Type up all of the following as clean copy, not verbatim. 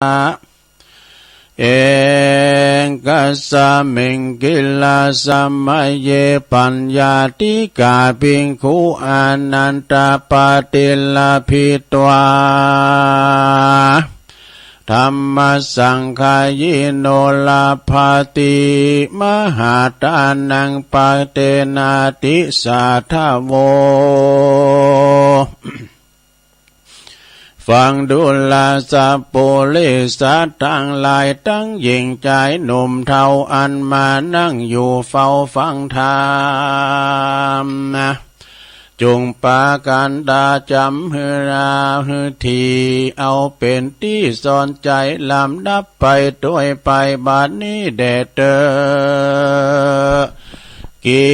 เองกัสสมิงกิลาสัมมเยปัญญาติกาภิกขุอนันตปาติลาภิตวาธัมมสังฆายโนลาภาติมหาทานังปะเตนาติสาทาโวฟังดูลาสัพปุริสัตทั้งหลายทั้งหญิงชายหนุ่มเฒ่าอันมานั่งอยู่เฝ้าฟังธรรมจงปากันดาจำฮืราฮืทีเอาเป็นที่สอนใจลำดับไปด้วยไปบัดนี้แด่เตอกิ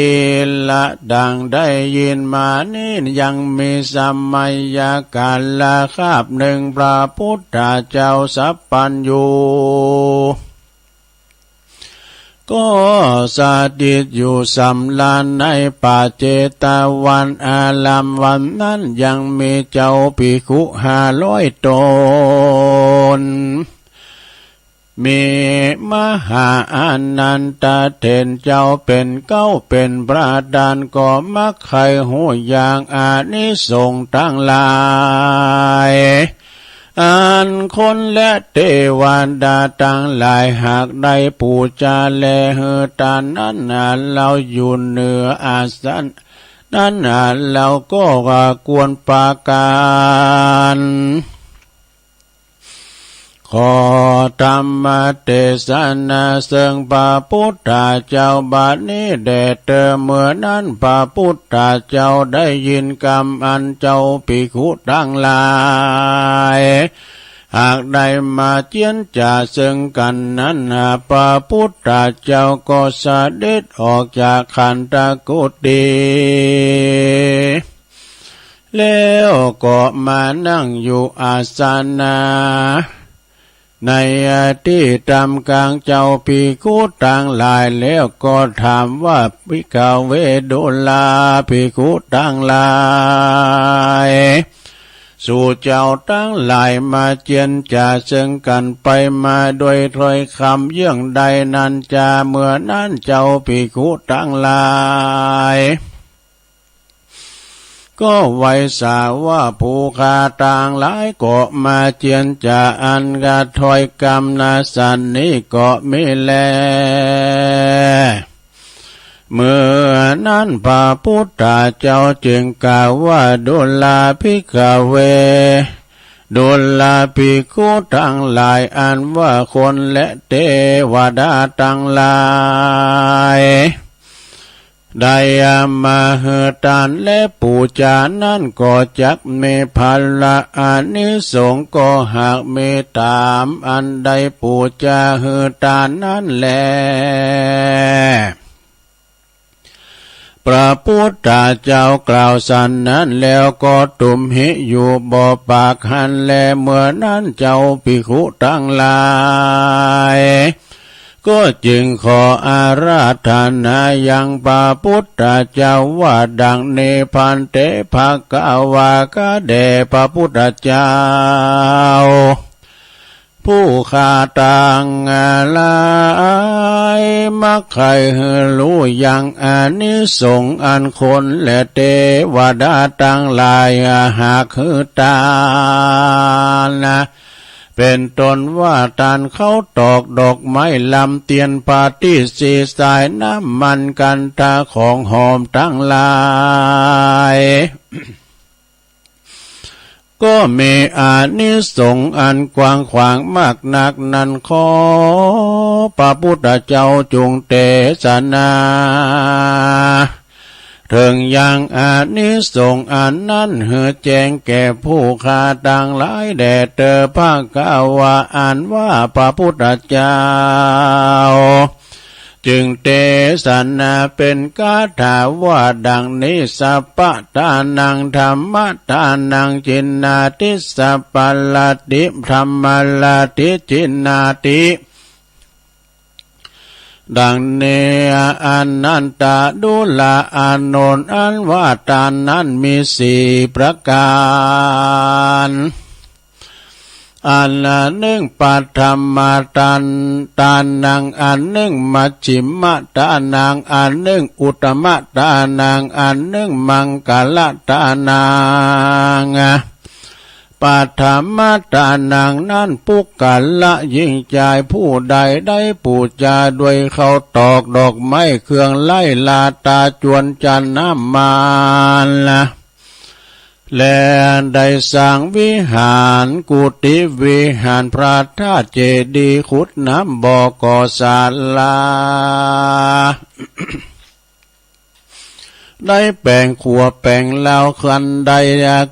ละดังได้ยินมานี้ยังมีสมัยยากาลคาบหนึ่งพระพุทธเจ้าสัพพัญญูก็สถิตอยู่สำลานในป่าเจตวันอาลัมวันนั้นยังมีเจ้าภิกขุ500 ตนมีมหาอานันตเถรเจ้าเป็นเก้าเป็นประธานก็มักใครหูอย่างอานิสงส์ทั้งหลายอันคนและเทวดาทั้งหลายหากได้ปูชาแลเฮตานั้นเราอยู่เหนืออาสันนั้นเราก็ควรปาการขอธรรมเทศนาเสื่องพระพุทธเจ้าบัดนี้แด่เธอเมื่อนั้นพระพุทธเจ้าได้ยินคำอันเจ้าภิกขุทั้งหลายหากได้มาเจียนจ่าซึ่งกันนั้นพระพุทธเจ้าก็เสด็จออกจากขันธกุฏีแล้วก็มานั่งอยู่อาสนะในที่ทำกลางเจ้าภิกขุทั้งหลายแล้วก็ถามว่าภิกขเวดุลาภิกขุทั้งหลายสู่เจ้าทั้งหลายมาเจียนจ่าซึ่งกันไปมาโดยถ้อยคำเยี่ยงใดนั้นจะเมื่อนั้นเจ้าภิกขุทั้งหลายก็ไว้สาว่าผู้ฆ่าต่างหลายก็มาเจียนจ่าอันกะถอยกรรมนาสันนี้ก็มีแลเมื่อนั้นพระพุทธเจ้าจึงกล่าวว่าดุลาภิกขเวดุลาภิกขุทั้งหลายอันว่าคนและเทวดาทั้งหลายได้มาเฮตานและปูจานั้นก็จักมีพละอานิสงส์ก็หากมีตามอันใดปูจาเฮตานนั้นแลพระพุทธเจ้ากล่าวสันนั้นแล้วก็ตุมหิอยู่บ่อปากหันแลเมื่อนั้นเจ้าภิกขุทั้งหลายก็จึงขออาราธนายังพระพุทธเจ้าว่าดังนี้พันเตภควากะเดพระพุทธเจ้าผู้ฆ่าต่างหลายมักใครรู้อย่างอานิสงส์อันคนและเทวดาต่างหลายหากคือตานะเป็นต้นว่าตานเขาตอกดอกไม้ลำเตียนปาฏิสีสายน้ำมันกันตาของหอมทั้งหลายก็มีอานิสงส์อันกว้างขวางมากนักนั้นขอพระพุทธเจ้าจงเทศนาถึงยังอานิสงส์อันนั้นเหือแจ้งแก่ผู้ฆ่าต่างหลายแด่เธอภาคาวาอันว่าพระพุทธเจ้าจึงเทศนาเป็นคาถาว่าดังนี้สัพพทานังธรรมทานังจินนาติสัพพลาติธรรมลาติจินนาติดังนี้อนันตดุลาอานนท์อันว่าตานนั้นมี4 ประการ อันหนึ่งปัทมตานตานังอันหนึ่งมัชฌิมตานังอันหนึ่งอุตตมตานังอันหนึ่งมังกลตานังปัทมตานังนั้นปุกกัลละยิ่งใจผู้ใดได้ปูจาด้วยเขาตอกดอกไม้เครื่องไล่ลาตาจวนจันน้ำมาละและได้สร้างวิหารกุฏิวิหารพระธาตุเจดีย์ขุดน้ำบ่อก่อศาลา ได้แปลงขัวแปลงเล่าคันใด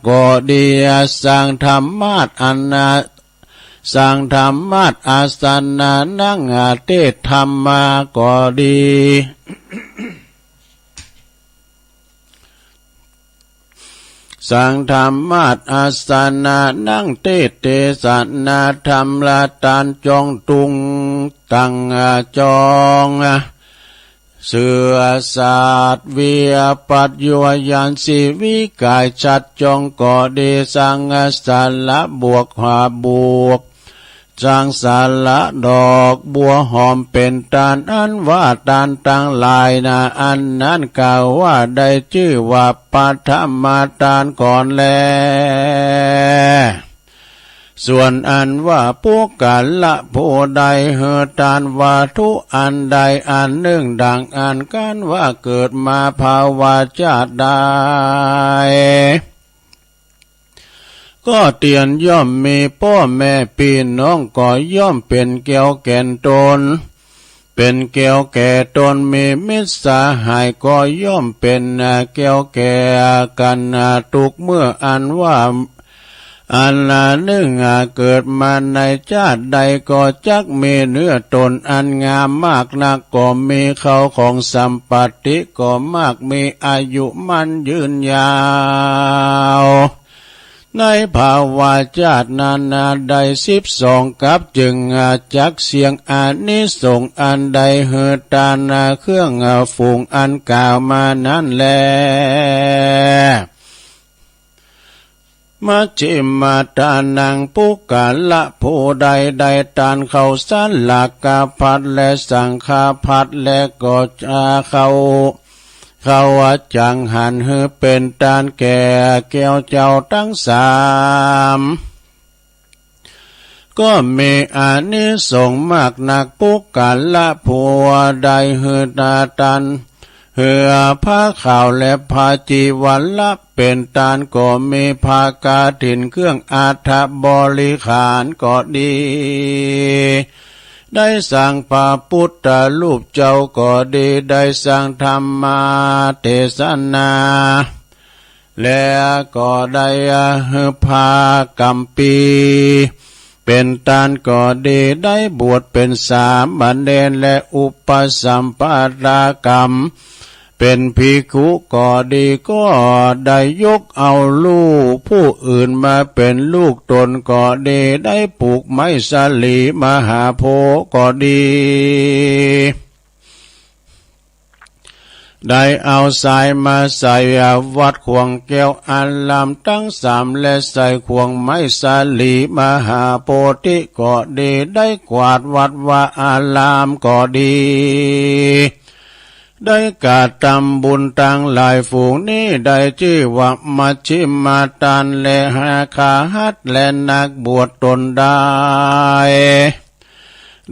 ก็ดีสร้างธรรมาสอันสร้างธรรมาสอาสนะนั่งเทศธรรมาก็ดี สังธรรมาสอาสนะนั่งเทศนาธรรมละตานจองตุงตังจองเสือศาสตร์วิปัสโยยานสีวิกายชัดจองก่อดีสังสาระบวกหาบวกจางสาระดอกบัวหอมเป็นตานอันว่าตานตั้งหลายนาอันนั้นกล่าวว่าได้ชื่อว่าปัทมตานก่อนแลส่วนอันว่าปุกกัลละผู้ใดเหตานวัตถุอันใดอันหนึ่งดังอันกันว่าเกิดมาภาวะชาติใดก็เตียนย่อมมีพ่อแม่พี่น้องก็ย่อมเป็นแก้วแก่นตนเป็นแก้วแก่ตนมีมิตรสหายก็ย่อมเป็นแก้วแก่กันทุกเมื่ออันว่าอันหนึ่งเกิดมาในชาติใดก็จักมีเนื้อตนอันงามมากนักก็มีเขาของสัมปติก็มากมีอายุมันยืนยาวในภาวะชาตินาได้12กับจึงจักเสียงอานิสงส์อันใดเหือตานาเครื่องฝูงอันกล่าวมานั้นแลมัชฌิมาตานังปุกกัลละผู้ใดได้ตานเขาสันหลักกาพัดและสังฆาพัดและก็จะเขาจังหันหือเป็นตานแก่แก้วเจ้าทั้งสามก็มีอานิสงส์มากนักปุกกัลละผู้ใดหือตาตันเหือผ้าขาวและผ้าจีวันละเป็นตานก็มีผ้ากาถินเครื่องอาฐบริขารก็ดีได้สร้างพระพุทธรูปเจ้าก็ดีได้สร้างธรรมเทศนาและก็ได้ผ้ากัมปีเป็นตานก็ดีได้บวชเป็นสามเณรและอุปสัมปทากรรมเป็นภิกขุก็ดีก็ได้ยกเอาลูกผู้อื่นมาเป็นลูกตนก็ดีได้ปลูกไม้สาลีมหาโพธิ์ก็ดีได้เอาสายมาใส่วัดขวงแก้วอันลำทั้งสามและใส่ขวงไม้สาลีมหาโพธิก็ดีได้กวาดวัดวาอารามก็ดีได้กาทำบุญตั้งหลายฝูงนี้ได้ชื่อว่ามัชฌิมาตานและหาคาหัดและนักบวชตนได้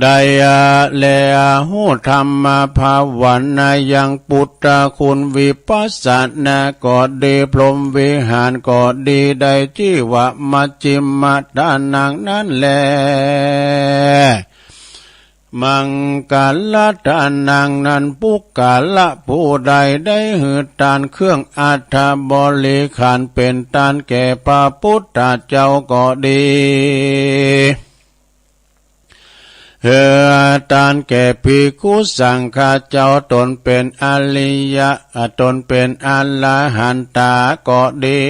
ได้และหูธรรมภาวนายังปุตตะคุณวิปัสสนาก็ดีพรหมวิหารก็ดีได้ชื่อว่ามัชฌิมาตานังนั้นแลมังกาลตานังนั้นปุกกาละผู้ใดได้หือตานเครื่องอัฐบริขารเป็นตานแก่พระพุทธเจ้าก็ดีเหือตานแก่ภิกขุสังฆเจ้าตนเป็นอริยะตนเป็นอรหันตาก็ดี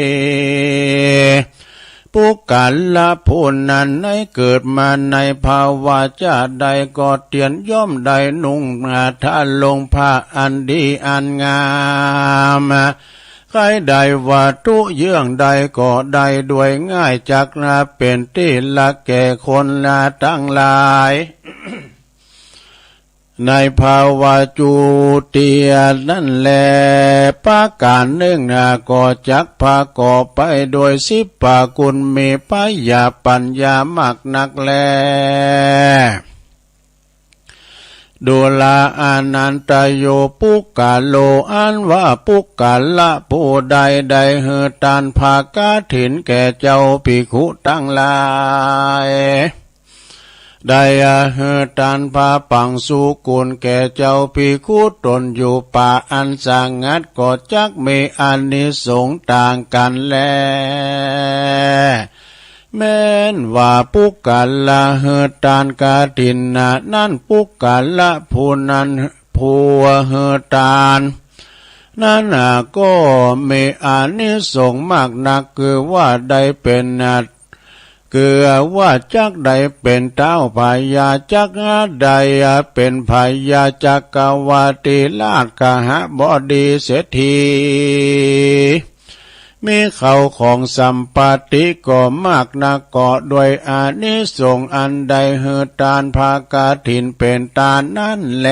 ปุกกัลละผู้นั้นให้เกิดมาในภาวะชาติใดก็เตียนย่อมได้นุ่งท่าลงผ้าอันดีอันงาม ใครใดวัตถุเยื่องใดก็ได้ด้วยง่ายจักนาเป็นที่ละแก่คนละทั้งหลาย ในภาวะจุติยนั่นแลปาการหนึ่งก็จักพาก่อไปโดยสิบปากุลมีพยาปัญญามากนักแลดูลาอานันตโยปุกกาโลอันว่าปุกกาละผู้ใดใดเหือตานภากาถินแก่เจ้าภิกขุทั้งหลายได้เหือตานพาปังสุกุลแก่เจ้าภิกขุตนอยู่ป่าอันสงัดก็จักมีอานิสงส์ต่างกันแลแม้นว่าปุกกาละเหือตานกาถินนั่นปุกกาละผู้นั้นผู้เหือตานนั่นก็มีอานิสงส์มากนักคือว่าได้เป็นคือว่าจักได้เป็นเต้าพญาจักใดเป็นพญาจักรวาติราชกหบดีเศรษฐีมีเขาของสัมปติก็มากนักก็ด้วยอานิสงส์อันใดเหือตานภากาถินเป็นตานั่นแล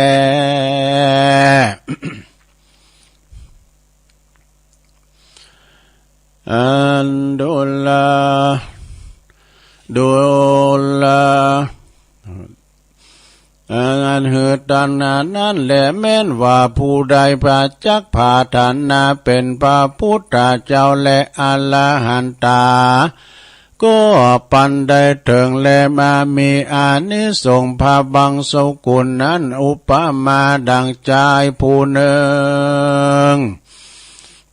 อันดุลาอันเหือตานนั่นแหละแม้นว่าผู้ใดพระจักพาฐานาเป็นพระพุทธเจ้าและอรหันตาก็ปันได้ถึงและมามีอานิสงส์พระบังสุกุลนั้นอุปมาดังใจผู้หนึ่ง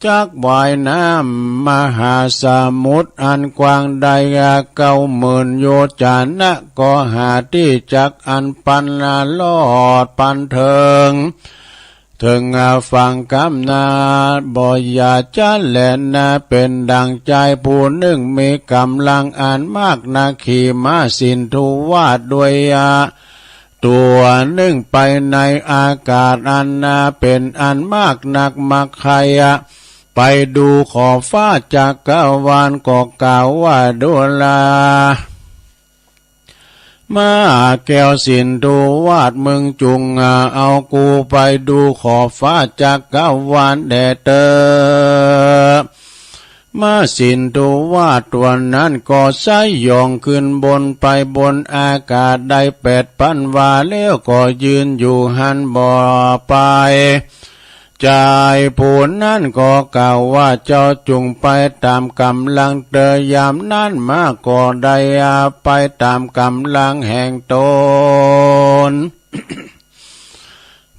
จักว่ายน้ำมหาสมุทรอันกว้างได้90,000 โยชนะก็หาที่จักอันปันลอดปันเถิงถึงฟังคำนาบ่อยาจะแลนาเป็นดังใจผู้หนึ่งมีกำลังอันมากนาขี่ม้าสินทุวาดด้วยตัวหนึ่งไปในอากาศอันเป็นอันมากนักมักใครไปดูขอบฟ้าจักรวาลก็กล่าวว่าดุลามาแก้วสินธุวาดมึงจุงเอากูไปดูขอบฟ้าจักรวาลแด่เตอมาสินธุวาดตัวนั้นก็ไสยองขึ้นบนไปบนอากาศได้8,000 วาแล้วก็ยืนอยู่หันบ่อไปใจผู้นั้นก็กล่าวว่าเจ้าจุงไปตามกำลังเตยามนั้นมาก็ได้ไปตามกำลังแห่งตน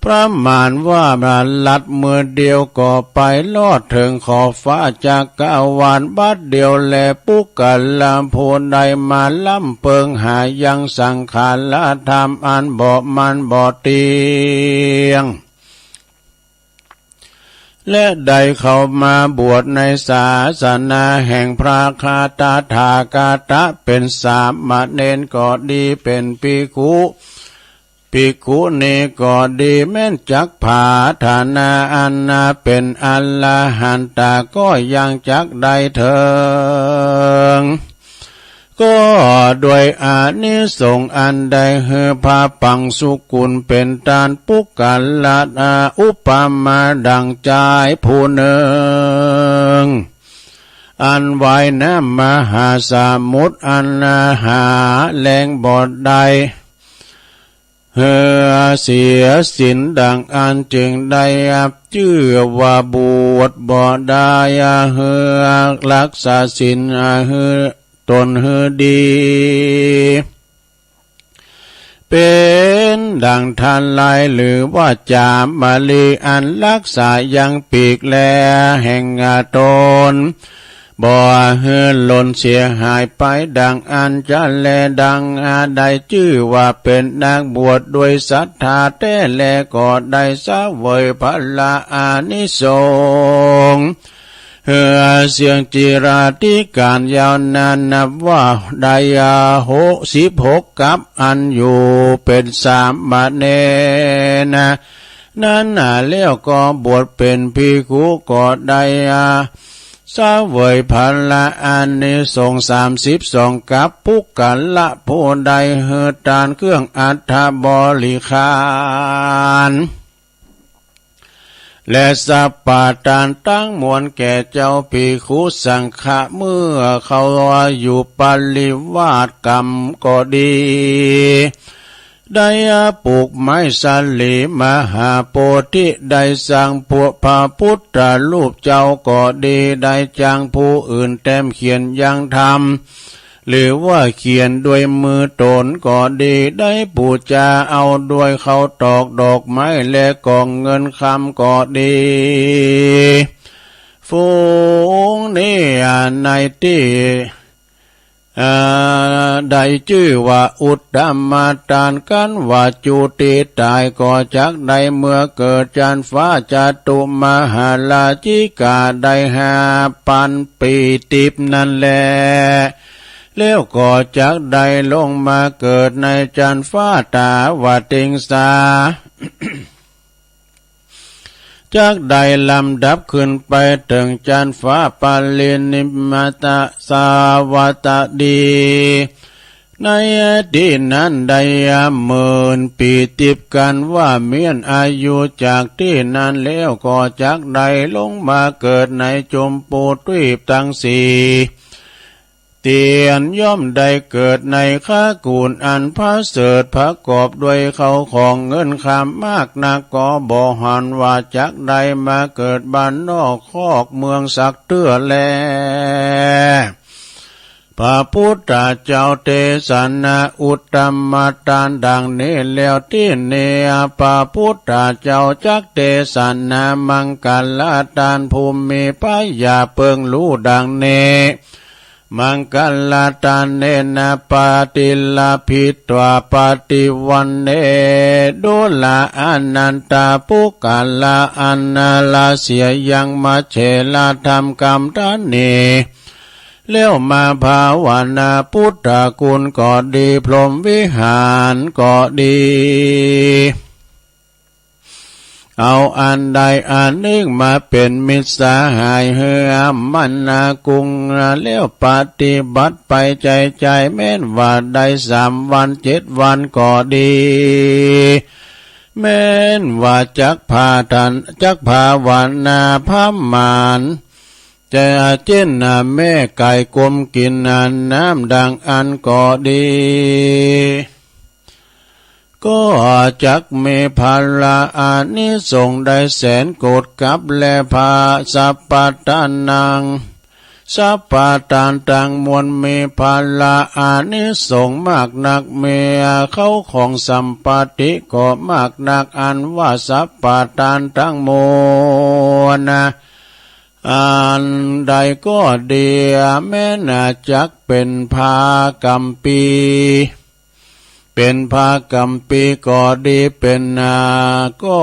ประมาณว่ามาลัดมือเดียวก็ไปลอดถึงขอบฟ้าจักรวาลบัดเดียวแลปุกกะลาผู้ใดมาล้ำเปิงหายังสังขารธรรมอันบ่มันบ่เตียงและได้เข้ามาบวชในศาสนาแห่งพระคาตถากตะเป็นสามเณรก็ดีเป็นภิกขุนี่ก็ดีแม้นจักผาฐานาอันเป็นอรหันตก็ยังจักได้เถิงก็ด้วยอานิสงส์อันใดเฮือพาปังสุกุลเป็นตานปุกกาละอุปมาดังใจผู้หนึ่งอันว่ายน้ำมหาสมุทรอันหาแรงบ่อใดเฮือเสียสินดังอันจึงได้ชื่อว่าบวชบ่ได้เฮือรักษาสินเฮือตนเฮือดีเป็นดังทันลายหรือว่าจามมาลีอันรักษายังปีกแลแห่งตนบ่เฮือหล่นเสียหายไปดังอันจะแลดังได้ชื่อว่าเป็นนักบวชด้วยศรัทธาแต่แลก็ได้เสวยพละอานิสงส์เฮือเสียงจิราธิการยาวนานนับว่าได้16 กับอันอยู่เป็นสามเณร นั้นแล้วก็บวชเป็นภิกขุก็ได้สาเวยพันละอานิสงส์32กับปุกกัลละผู้ใดเฮือตานเครื่องอัฐบริขารและสัปปะทานตั้งมวลแก่เจ้าภิกขุสังฆะเมื่อเขาอยู่ปริวาสกรรมก็ดีได้ปลูกไม้สาลีมหาโพธิได้สร้างพวกพระพุทธรูปเจ้าก็ดีได้จ้างผู้อื่นแต้มเขียนยังทำหรือว่าเขียนด้วยมือตนก็ดีได้บูชาเอาด้วยเขาตอกดอกไม้และกองเงินคำก็ดีฝูงนี้ในที่ได้ชื่อว่าอุตตมทานกันว่าจุติตายก็จักได้เมื่อเกิดจันฟ้าจตุมหาราชิกาได้5,000 ปีติบนั่นแลแล้วก็จักได้ลงมาเกิดในจันฟ้าตาวติงสา จากได้ลำดับขึ้นไปถึงจันฟ้าปาลินิมัตตสาวัตดีในอดีตนั้นได้10,000 ปีติดกันว่าเมียนอายุจากที่นั้นแล้วก็จักได้ลงมาเกิดในจมพูทวีปทั้งสี่เตียนย่อมได้เกิดในข้ากูลอันพระเสริฐประกอบด้วยเขาของเงินคำมากนักก็บ่หันว่าจักได้มาเกิดบ้านนอกคอกเมืองสักเตื้อแลพระพุทธเจ้าเทศนาอุตตมทานดังนี้แล้วที่เนพระพุทธเจ้าจักเทศนามังกรทานภูมิพยาเปิงรู้ดังนี้มังกรทานเนนะปฏิลาภิตวาปฏิวันเนดุลาอนันตาปุกาลาอันนาลาเสียยังมาเชลาธรรมกรรมทานนี้แล้วมาภาวนาพุทธคุณก็ดีพรหมวิหารก็ดีเอาอันใดอันหนึ่งมาเป็นมิตรสหายเฮือมันนากุงแล้วปฏิบัติไปใจแม้นว่าได้3 วัน 7 วันก็ดีแม้นว่าจักพาทันจักภาวนาพมานจะเช่นแม่ไก่กลมกินน้ำดังอันก็ดีก็จักเมพาลาอานิสงส์ได้แสนโกฏกับและพาสัพพทานังสัพพทานต่างมวลเมพาลาอานิสงส์มากนักเมเขาของสัมปติก็มากนักอันว่าสัพพทานทั้งมวลอันใดก็ดีแม้น่าจักเป็นภากัมปีเป็นภากัมปีก็ดีเป็นก็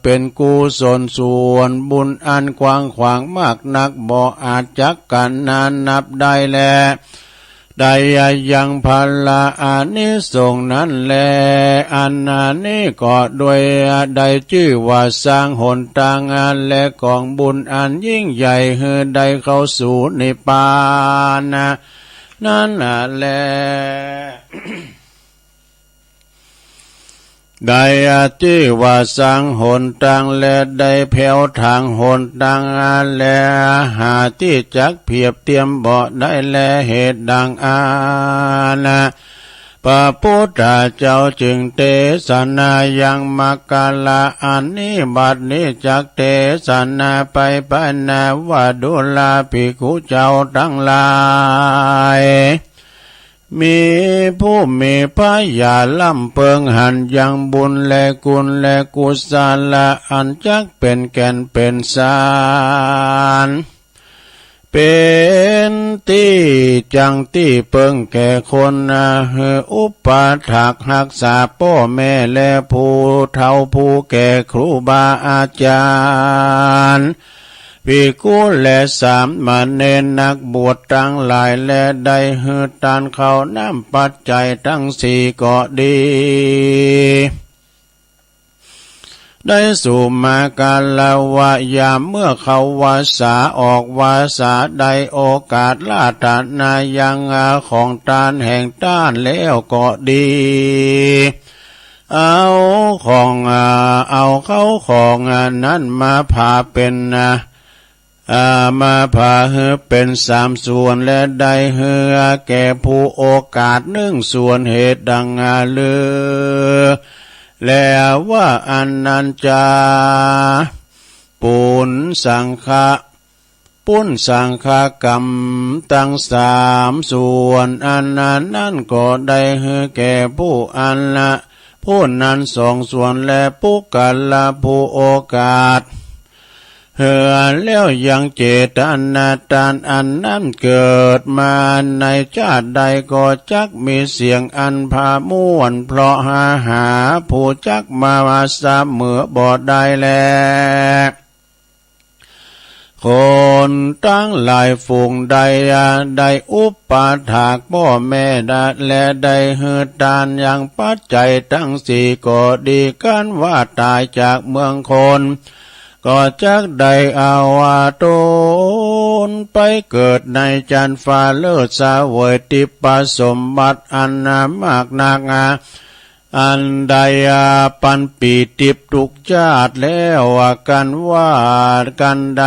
เป็นกุศลส่วนบุญอันกว้างขวางมากนักบ่อาจจักกันนับได้แลได้ยังพลาอานิสงส์นั้นแลอันนี้ก็ด้วยได้ชื่อว่าสร้างหนทางและกองบุญอันยิ่งใหญ่เฮือได้เข้าสู่นิพพานนั่นแล ได้ที่ว่าสร้างหนทางและได้แผ่วทางหนทางและหาที่จักเพียบเทียมบ่ได้แลเหตุดังพระพุทธเจ้าจึงเทศนายังมักกะลาอันนี้บัดนี้จักเทศนาไปปนาว่าดุลาภิกขุเจ้าทั้งหลายมีผู้มีพยาล่ำเปิงหันยังบุญและกุลและกุศลอันจักเป็นแก่นเป็นสารเป็นที่จังที่เปิงแก่คนอุปถัมภ์รักษาพ่อแม่และผู้เฒ่าผู้แก่ครูบาอาจารย์ภิกขุและสามเณรนักบวชทั้งหลายและได้หือทานข้าวน้ำปัจจัยทั้ง4ก็ดี ได้สู่มากาลวะยามเมื่อเขาวาสาออกวาสาใดโอกาสลาตนายังของตานแห่งต้านแล้วก็ดีเอาของเอาเข้าของนั้นมาพาเป็นมาพาเฮือเป็นสามส่วนและได้เฮือแก่ผู้โอกาสหนึ่งส่วนเหตุดังเลือแล้วว่าอันนันจาปุณสังฆะปุณสังฆกรรมตั้งสามส่วนอันนั้นก็ได้เฮือแก่ผู้อันละผู้นั้นสองส่วนและผู้กันละผู้โอกาสเหือแล้วยังเจตนาตานอันนั้นเกิดมาในชาติใดก็จักมีเสียงอันพาม่วนเพราะหาผู้จักมาเสมอบ่ได้แลคนตั้งหลายฝูงใดได้อุปาถากพ่อแม่ดาและได้เฮือตานอย่างปัจจัยทั้งสี่ก็ดีกันว่าตายจากเมืองคนก็จักได้อาวาตนไปเกิดในจันฟ้าเลิศสวยติปสมบัติอันนามากนักอันใดปันปีติบทุกชาติแล้วกันว่ากันใด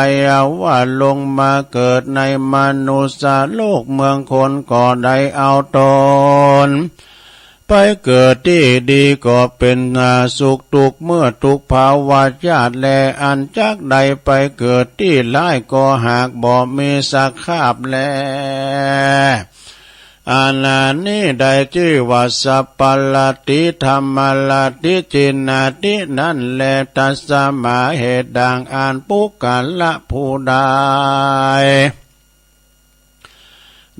ว่าลงมาเกิดในมนุษย์โลกเมืองคนก็ได้เอาตนไปเกิดที่ดีก็เป็นสุขทุกเมื่อทุกภาวะญาติแลอันจักใดไปเกิดที่ร้ายก็หากบ่มีสักขาบแลอานานี้ได้ชื่อว่าสัพพลติธรรมลติจินาตินั่นแลตัสสมาเหตุดังอ่านปุกกัลละผู้ใด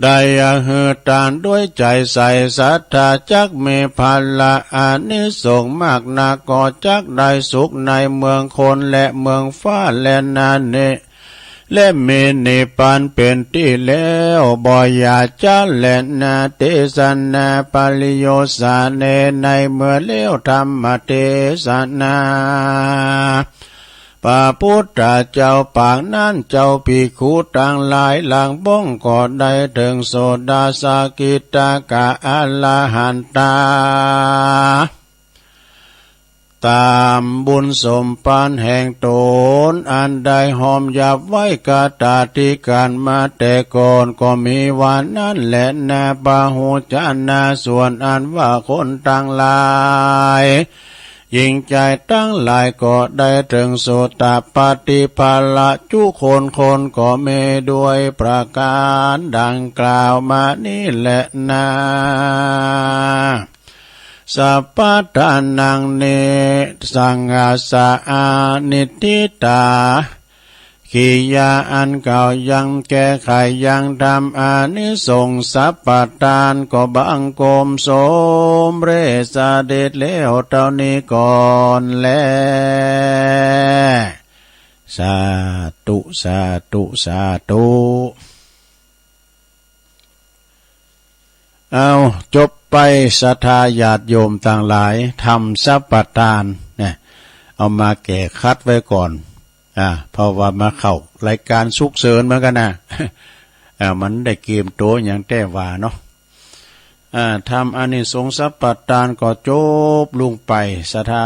ได้เฮือตานด้วยใจใส่ศรัทธาจักมีพันละอานิสงส์มากนาก็จักได้สุขในเมืองคนและเมืองฟ้าและนาเนและมีนิพพานเป็นที่แล้วบ่อยาจะและนาเทศนาปริโยสาเนในเมื่อเลี้ยวธรรมเทศนาพระพุทธเจ้าปากนั้นเจ้าภิกขุต่างหลายหลังบ้องก็ได้ถึงโสดาสกิตากะอรหันตาตามบุญสมปานแห่งตนอันได้หอมหยับไว้กาตาที่การมาแต่ก่อนก็มีวันนั้นแหละนาปะหูจานาส่วนอันว่าคนต่างหลายยิ่งใจตั้งหลายก็ได้ถึงโสตปฏิภาละจุคนก็เมด้วยประการดังกล่าวมานี่แหละนาสัพพทานังเนสังอาสาอานิติตาขียาอันเก่ายังแก้ไขยังทำอานิสงส์สัพพทานก็บังกรมสมเรสเดชแล้วเท่านี้ก่อนแลสาธุสาธุสาธุเอาจบไปศรัทธาญาติโยมต่างหลายทำสัพพทานเนี่ยเอามาแก้คัดไว้ก่อนเพราะว่ามาเข้ารายการสุกเสริญเหมือนกันนะมันได้เกมโตอย่างแต่ว่าเนาะทำอานิสงส์สัพพทานก็จบลงไปศรัทธา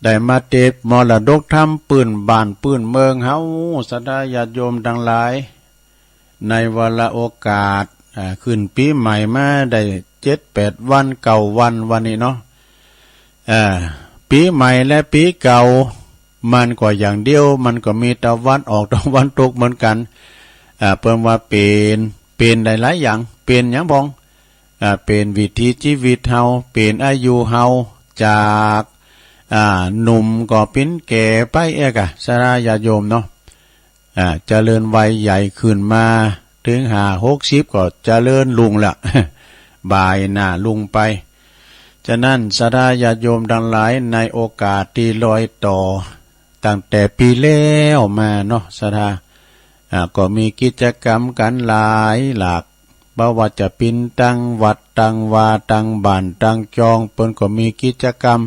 ได้มาเทศมรดกธรรมปืนบ้านปืนเมืองเฮาศรัทธาญาติโยมทั้งหลายในวาระโอกาสขึ้นปีใหม่มาได้7-8 วันเก่าวันนี้เนาะปีใหม่และปีเก่ามันก็อย่างเดียวมันก็มีตะวันออกตะวันตกเหมือนกันเพิ่นว่าเป็นได้หลายอย่างเป็นหยังบ้องเป็นวิถีชีวิตเฮาเป็นอายุเฮาจากหนุ่มก็เป็นแก่ไปเอกสาราญาติโยมเนาะเจริญวัยใหญ่ขึ้นมาถึง50-60ก็เจริญลุงละบ่ายหน้าลุงไปฉะนั้นศรัทธาญาติโยมทั้งหลายในโอกาสที่ลอยต่อตั้งแต่ปีแล้วมาเนาะศรัทธาก็มีกิจกรรมกันหลายหลากบ่ว่าจะเป็นตั้งวัดตั้งวาตั้งบ้านตั้งจองเปิ้นก็มีกิจกรรม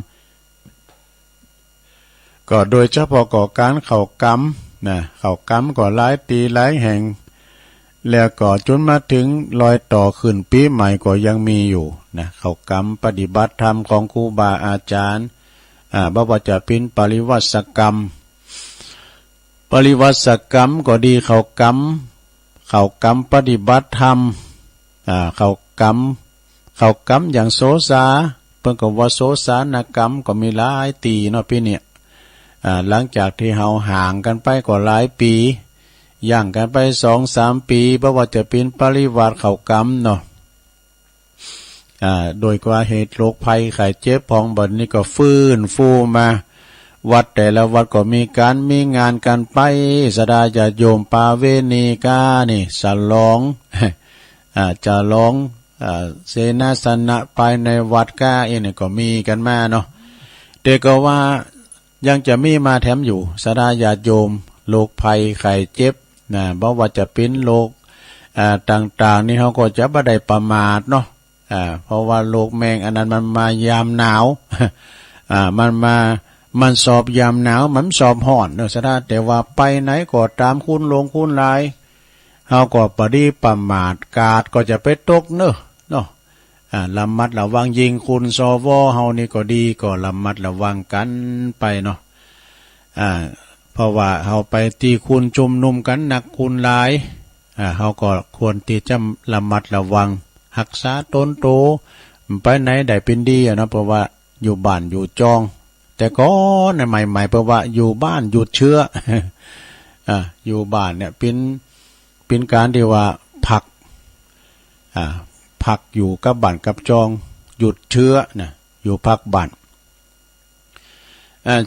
ก็โดยเฉพาะก่อการเข้ากรรมนะเข้ากรรมก็หลายปีหลายแห่งแล้วก็จนมาถึงรอยต่อขึ้นปีใหม่ก็ยังมีอยู่นะเข้ากรรมปฏิบัติธรรมของครูบาอาจารย์บ่ว่าจะเป็นปริวัติกรรมก็ดีเข้ากรรมปฏิบัติธรรมเข้ากรรมอย่างโสสาเพิ่นก็ว่าโสสานกรรมก็มีหลายตีเนาะพี่เนี่ยหลังจากที่เฮาห่างกันไปก็หลายปีย่างกันไป 2-3 ปีบ่ว่าจะเป็นปริวาสเข้ากรรมเนาะโดยกว่าเหตุโรคภัยไข้เจ็บของบัดนี้ก็ฟื้นฟูมาวัดแต่ละวัดก็มีงานกันไปสดาญาติโยมปาเวณีกานี่ฉลองจะร้องเสนาสนะภายในวัดกานี่ก็มีกันมาเนาะแต่ก็ว่ายังจะมีมาแถมอยู่สดาญาติโยมโรคภัยไข้เจ็บนะบ่ว่าจะเป็นโรคต่างๆนี่เขาก็จะบ่ได้ประมาทเนาะเพราะว่าโรคแมงอันนั้นมันมายามหนาวมันสอบยามหนาวมันสอบร้อนเนาะสดาแต่ว่าไปไหนก็ตามคุณหลายเฮาก็บ่ได้ประมาทกาดก็จะไปตกเนาะระมัดระวังยิงคุณสวเฮานี่ก็ดีก็ระมัดระวังกันไปเนาะเพราะว่าเฮาไปที่คุณชุมนุมกันหนักคุณหลายเฮาก็ควรที่จะระมัดระวังรักษาตนโตไปไหนได้เป็นดีเนาะเพราะว่าอยู่บ้านอยู่จองแต่ก็ในใหม่ๆเพราะว่าอยู่บ้านหยุดเชื้ออยู่บ้านเนี่ยเป็นการที่ว่าพักอยู่กับบ้านกับจองหยุดเชื้อนะอยู่พักบ้าน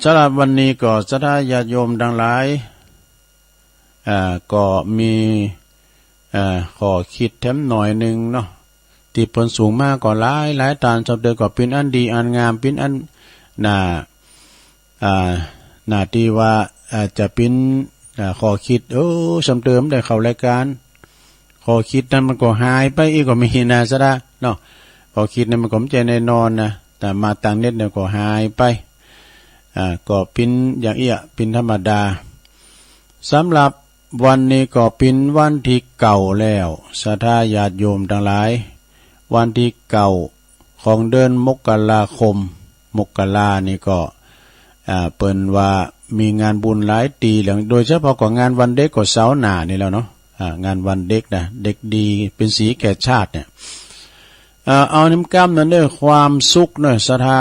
สำหรับวันนี้ก็สาธุญาติโยมทั้งหลายก็มีขอคิดแถมหน่อยนึงเนาะที่ผลสูงมากก็หลายตานสำเร็จก็เป็นอันดีอันงามเป็นอันน่าที่ว่าจะเป็นขอคิดสำเติมได้เข้ารายการขอคิดนั้นมันก็หายไปอีกก็มีนะซะละเนาะขอคิดนั้นมันก็ไม่ใจแน่นอนนะแต่มาต่างเน็ตเนี่ยก็หายไปก็เป็นอย่างเป็นธรรมดาสำหรับวันนี้ก็เป็นวันที่เก่าแล้วศรัทธาญาติโยมทั้งหลายวันที่เก่าของเดือนมกรานี่ก็เปิ้นว่ามีงานบุญหลายตีอย่างโดยเฉพาะของงานวันเด็กก็เสาร์หน้านี่แล้วเนาะงานวันเด็กนะเด็กดีเป็นสีแก่ชาติเนี่ยเอาน้ำกล้ามนั้นด้วยความสุขเนาะศรัทธา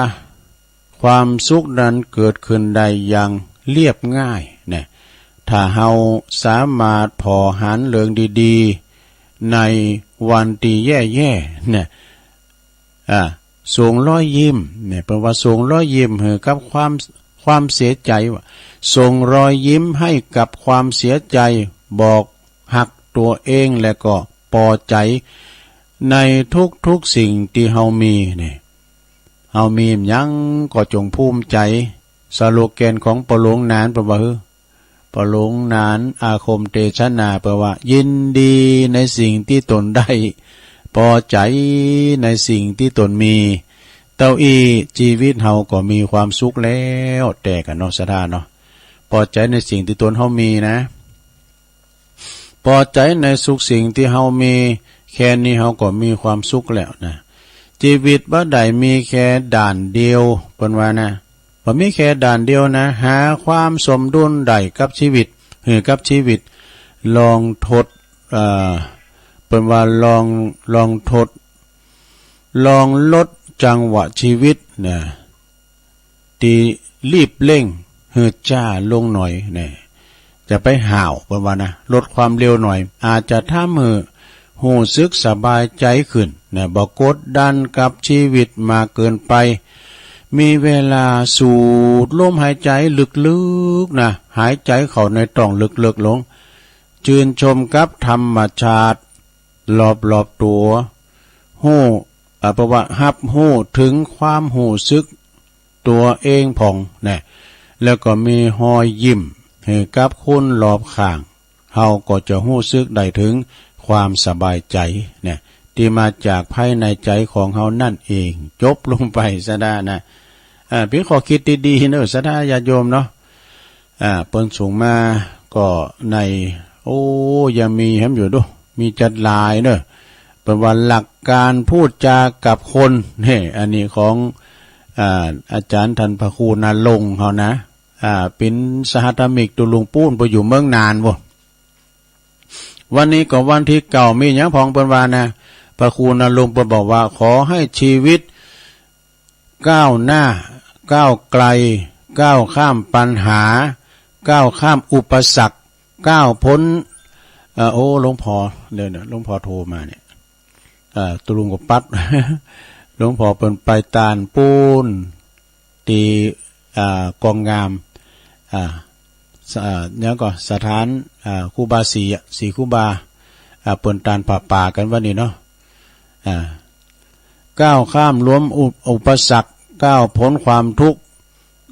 ความสุขนั้นเกิดขึ้นได้อย่างเรียบง่ายเนี่ยถ้าเฮาสามารถพอหันเรื่องดีๆในวันที่แย่ๆเนี่ยส่งรอยยิ้มเนี่ยแปลว่าส่งรอยยิ้มให้กับความเสียใจว่าส่งรอยยิ้มให้กับความเสียใจบอกหักตัวเองและก็พอใจในทุกสิ่งที่เฮามีเนี่ยเฮามีหยังก็จงภูมิใจสโลแกนของปหลวงนานแปลว่าปหลวงนานอาคมเตชะนาแปลว่ายินดีในสิ่งที่ตนได้พอใจในสิ่งที่ตนมีเต้าอีชีวิตเฮาก็มีความสุขแล้วแต่กันเนาะศรัทธาเนาะพอใจในสิ่งที่ตนเฮามีนะพอใจในสุขสิ่งที่เฮามีแค่นี้เฮาก็มีความสุขแล้วนะชีวิตบ่ได้มีแค่ด่านเดียวเพิ่นว่านะบ่มีแค่ด่านเดียวนะหาความสมดุลได้กับชีวิตกับชีวิตลองทดเพิ่นว่าลองทดลองลดจังหวะชีวิตนะที่รีบเร่งจ้าลงหน่อยเนี่ยจะไปห่าวเพิ่นว่านะลดความเร็วหน่อยอาจจะทำให้รู้สึกสบายใจขึ้นนะบ่กดดันกับชีวิตมาเกินไปมีเวลาสูดลมหายใจลึกๆนะหายใจเข้าในท้องลึกๆลงชื่นชมกับธรรมชาติรอบๆตัวฮู้เพราะว่ารับฮู้ถึงความรู้สึกตัวเองผ่องนะแล้วก็มีรอยยิ้มให้กับคนรอบข้างเฮาก็จะรู้สึกได้ถึงความสบายใจเนี่ยที่มาจากภายในใจของเฮานั่นเองจบลงไปซะได้นะเป็นข้อคิดดีๆเนอะศรัทธาญาติโยมเนาะ เปิ้นสูงมาก็ในโอ้ยังมีแฮมอยู่ด้วยมีจัดลายเนอะเป็นว่าหลักการพูดจากับคนนี่อันนี้ของอาจารย์ทันพระครูนาลงค์เขานะเป็นสหธรรมิกตุลุงปูนไปอยู่เมืองนานบ่วันนี้ก็วันที่เก่ามีหยังพองเปิ้นว่านะพระครูนาลงค์เปิ้นบอกว่าขอให้ชีวิตก้าวหน้าก้าวไกลก้าวข้ามปัญหาก้าวข้ามอุปสรรคก้าวพ้นโอ้หลวงพ่อเดี๋ยวหลวงพ่อโทรมาเนี่ยตุลุงก็ปัด หลวงพ่อเปิ้นไปตานปูนตีกองงามเนี่ยก็สถานครูบาสีครูบาเปิ้นตานป่ากันว่านี่เนาะก้าวข้ามล้มอุปสรรคก้าวพ้นความทุกข์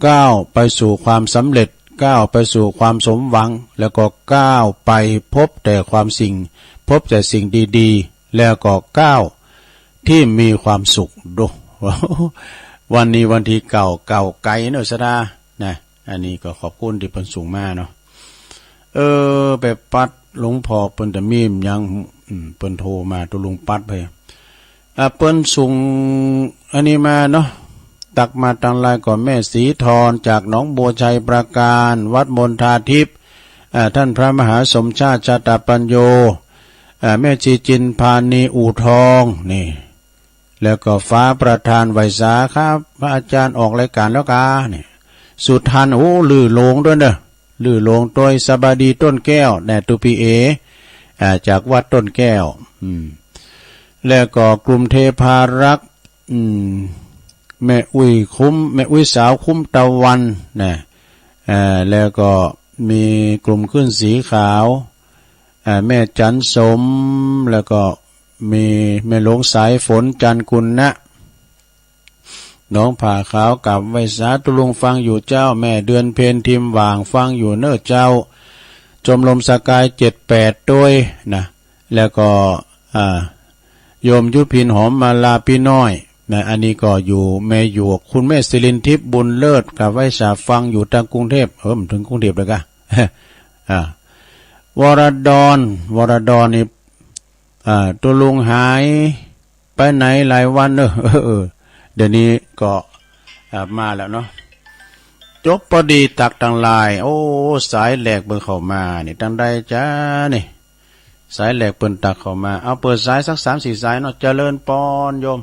ก้าวไปสู่ความสำเร็จก้าวไปสู่ความสมหวังแล้วก็ก้าวไปพบแต่สิ่งดีๆแล้วก็ก้าวที่มีความสุขดูวันนี้วันที่เก่าไกลเนอะสดานะอันนี้ก็ขอบคุณที่เพิ่นสูงมาเนาะแบบปัดหลวงพ่อเปิ้นแต่มีมยังเปิ้นโทรมาตุลุงปัดไปเปิ้นส่งอันนี้มาเนาะตักมาทางไลน์ก่อนแม่สีทรจากหนองบัวชัยประการวัดมณฑาทิพย์ท่านพระมหาสมชาติชาตปัญโยแม่ชีจินพานีอู่ทองนี่แล้วก็ฟ้าประธานไวสาครับพระอาจารย์ออกรายการแล้วกาเนี่ยสุดทันลือโลงด้วยเด้อลือโลงโดยสบาดีต้นแก้วแน่ตุปีจากวัดต้นแก้วแล้วก็กลุ่มเทพารักษ์แม่อุ้ยสาวคุ้มตะวันนะแล้วก็มีกลุ่มขึ้นสีขาวแม่จันสมแล้วก็มีแม่หลวงสายฝนจันกุลนะน้องผ่าขาวกับไวสาตุลุงฟังอยู่เจ้าแม่เดือนเพนทิมหว่างฟังอยู่เน้อเจ้าจมลมสกาย78ด้วยนะแล้วก็โยมยุพินหอมมาลาพี่น้อยนะอันนี้ก็อยู่แม่อยู่คุณแม่ศิรินทิพย์บุญเลิศกับไวสาฟังอยู่ทางกรุงเทพถึงกรุงเทพเลยกะวรดรนี่ตัวลุงหายไปไหนหลายวันเดี๋ยวนี้ก็มาแล้วเนาะจบพอดีตักทางลายโอ้สายแหลกเบิ่งเข้ามานี่ทางใดจ้านี่สายแหลกเปิ้นตักเข้ามาเอาเปิดสายสัก 3-4 สายเนาะเจริญปอนโยม